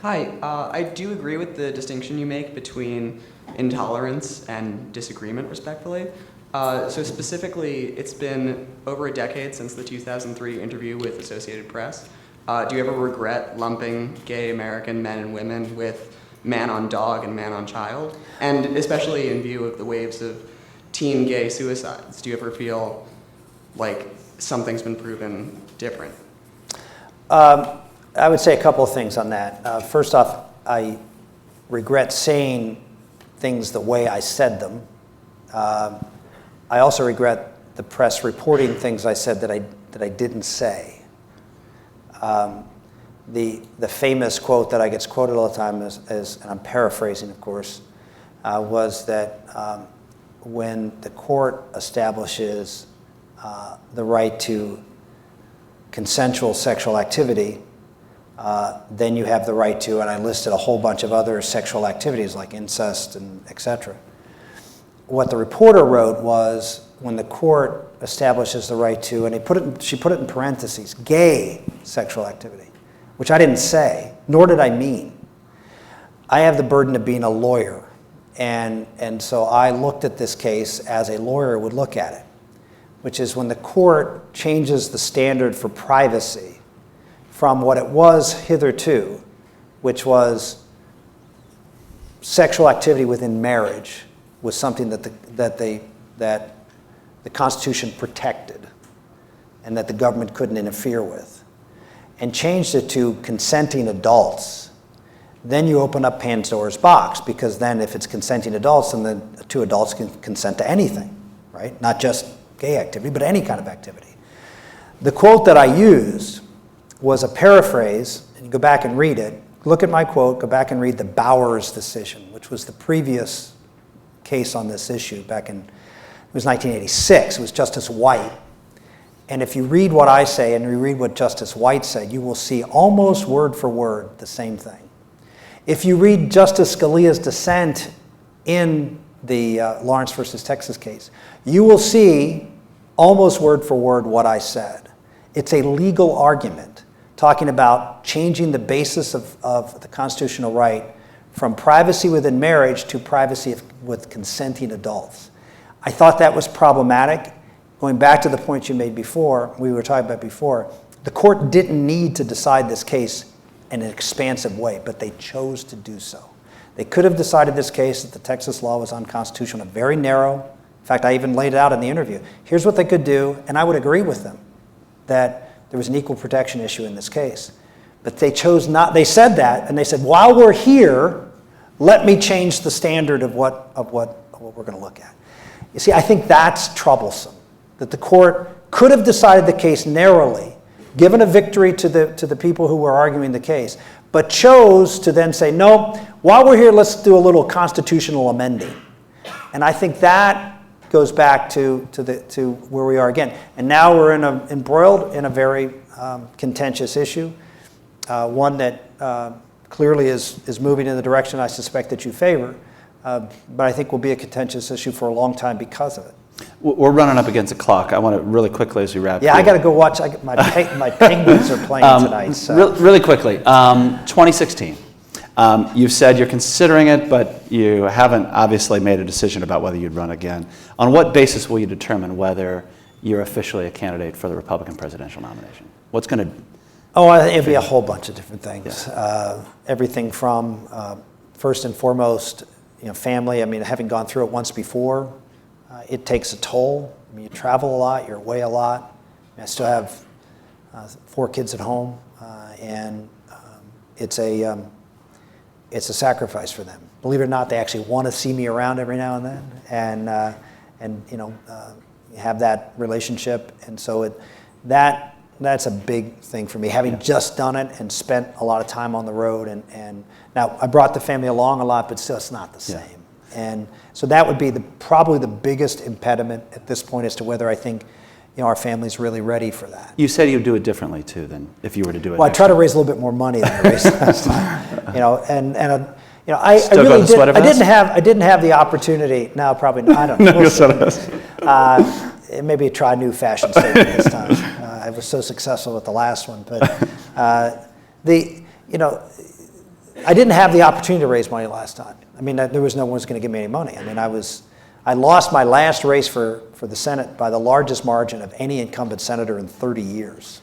Hi, I do agree with the distinction you make between intolerance and disagreement, respectfully. So specifically, it's been over a decade since the 2003 interview with Associated Press. Do you ever regret lumping gay American men and women with man on dog and man on child? And especially in view of the waves of teen gay suicides, do you ever feel like something's been proven different? I would say a couple of things on that. First off, I regret saying things the way I said them. I also regret the press reporting things I said that I didn't say. The famous quote that I gets quoted all the time is, and I'm paraphrasing, of course, was that when the court establishes the right to consensual sexual activity, then you have the right to, and I listed a whole bunch of other sexual activities like incest and et cetera. What the reporter wrote was, when the court establishes the right to, and she put it in parentheses, gay sexual activity, which I didn't say, nor did I mean. I have the burden of being a lawyer, and so I looked at this case as a lawyer would look at it, which is when the court changes the standard for privacy from what it was hitherto, which was sexual activity within marriage, was something that the Constitution protected and that the government couldn't interfere with, and changed it to consenting adults. Then you open up Pandora's box, because then if it's consenting adults, then the two adults can consent to anything, right? Not just gay activity, but any kind of activity. The quote that I used was a paraphrase, and you go back and read it. Look at my quote, go back and read the Bowers decision, which was the previous case on this issue back in, it was 1986. It was Justice White. And if you read what I say and you read what Justice White said, you will see almost word for word the same thing. If you read Justice Scalia's dissent in the Lawrence versus Texas case, you will see almost word for word what I said. It's a legal argument talking about changing the basis of the constitutional right from privacy within marriage to privacy with consenting adults. I thought that was problematic. Going back to the point you made before, we were talking about before, the court didn't need to decide this case in an expansive way, but they chose to do so. They could have decided this case that the Texas law was unconstitutional, very narrow. In fact, I even laid it out in the interview. Here's what they could do, and I would agree with them, that there was an equal protection issue in this case. But they chose not, they said that, and they said, while we're here, let me change the standard of what we're going to look at. You see, I think that's troublesome, that the court could have decided the case narrowly, given a victory to the people who were arguing the case, but chose to then say, no, while we're here, let's do a little constitutional amending. And I think that goes back to where we are again. And now we're embroiled in a very contentious issue, one that clearly is moving in the direction I suspect that you favor, but I think will be a contentious issue for a long time because of it. We're running up against the clock. I want to really quickly as we wrap. Yeah, I got to go watch. My Penguins are playing tonight. So. Really quickly, 2016. You've said you're considering it, but you haven't obviously made a decision about whether you'd run again. On what basis will you determine whether you're officially a candidate for the Republican presidential nomination? What's going to... Oh, it'll be a whole bunch of different things. Yeah. Everything from, first and foremost, family. I mean, having gone through it once before, it takes a toll. I mean, you travel a lot, you're away a lot. I still have 4 kids at home, and it's a sacrifice for them. Believe it or not, they actually want to see me around every now and then, and have that relationship. And so that's a big thing for me, having just done it and spent a lot of time on the road. And now I brought the family along a lot, but still it's not the same. Yeah. And so that would be probably the biggest impediment at this point as to whether I think our family's really ready for that. You said you'd do it differently too than if you were to do it. Well, I try to raise a little bit more money than I raised last time. I didn't have the opportunity. No, probably not. I don't know. Maybe try a new fashion statement this time. I was so successful with the last one, but I didn't have the opportunity to raise money last time. I mean, there was no one was going to give me any money. I mean, I lost my last race for the Senate by the largest margin of any incumbent senator in 30 years.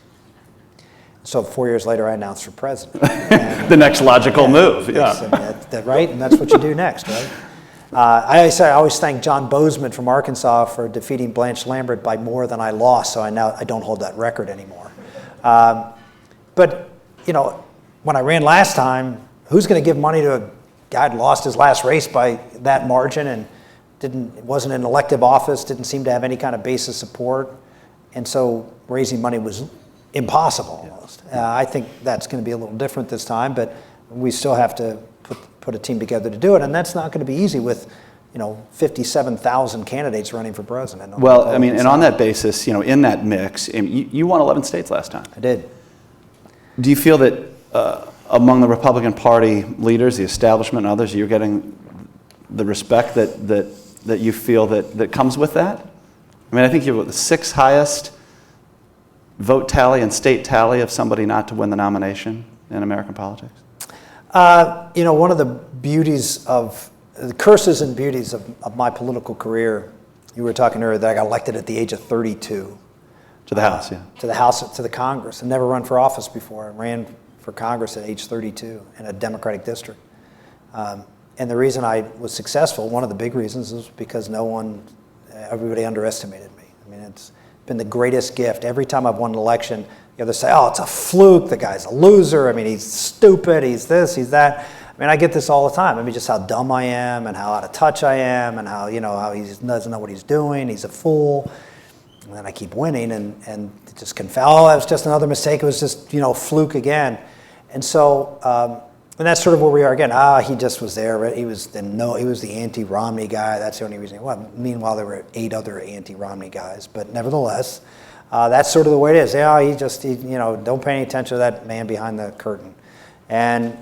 So 4 years later, I announced for president. The next logical move, yeah. Right, and that's what you do next, right? I always thank John Bozeman from Arkansas for defeating Blanche Lambert by more than I lost, so I don't hold that record anymore. But when I ran last time, who's going to give money to a guy who lost his last race by that margin and wasn't in elective office, didn't seem to have any kind of base of support, and so raising money was impossible almost. I think that's going to be a little different this time, but we still have to put a team together to do it, and that's not going to be easy with 57,000 candidates running for president. No Well, I mean, Republicans. and on that basis, in that mix, you won 11 states last time. I did. Do you feel that among the Republican Party leaders, the establishment and others, you're getting the respect that you feel that comes with that? I mean, I think you're the 6th highest vote tally and state tally of somebody not to win the nomination in American politics. One of the beauties of, the curses and beauties of my political career, you were talking earlier that I got elected at the age of 32. To the House, yeah. To the House, to the Congress. I'd never run for office before. I ran for Congress at age 32 in a Democratic district. And the reason I was successful, one of the big reasons, is because everybody underestimated me. I mean, it's been the greatest gift. Every time I've won an election, the others say, oh, it's a fluke, the guy's a loser, I mean, he's stupid, he's this, he's that. I mean, I get this all the time. I mean, just how dumb I am and how out of touch I am and how, how he doesn't know what he's doing, he's a fool. And then I keep winning and just confound, that was just another mistake, it was just, fluke again. And so, and that's sort of where we are again. He just was there. He was the anti-Romney guy. That's the only reason. Well, meanwhile, there were 8 other anti-Romney guys. But nevertheless, that's sort of the way it is. Don't pay any attention to that man behind the curtain. And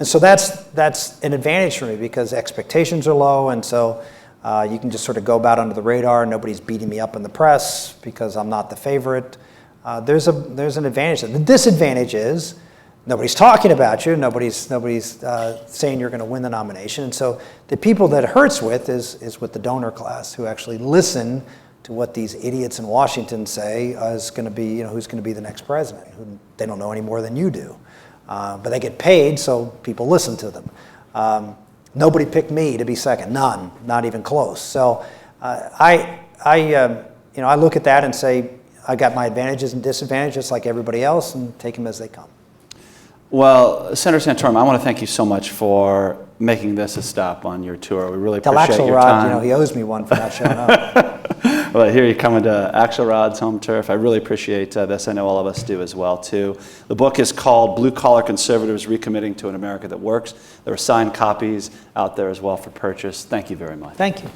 so that's an advantage for me because expectations are low. And so you can just sort of go about under the radar. Nobody's beating me up in the press because I'm not the favorite. There's an advantage. The disadvantage is nobody's talking about you. Nobody's saying you're going to win the nomination. And so the people that it hurts with is with the donor class who actually listen to what these idiots in Washington say is going to be, who's going to be the next president. Who they don't know any more than you do, but they get paid, so people listen to them. Nobody picked me to be second. None, not even close. So I look at that and say I got my advantages and disadvantages like everybody else, and take them as they come. Well, Senator Santorum, I want to thank you so much for making this a stop on your tour. We really Tell appreciate your time. Axelrod, he owes me one for not showing up. Well, here you're coming to Axelrod's home turf. I really appreciate this. I know all of us do as well, too. The book is called Blue Collar Conservatives Recommitting to an America That Works. There are signed copies out there as well for purchase. Thank you very much. Thank you.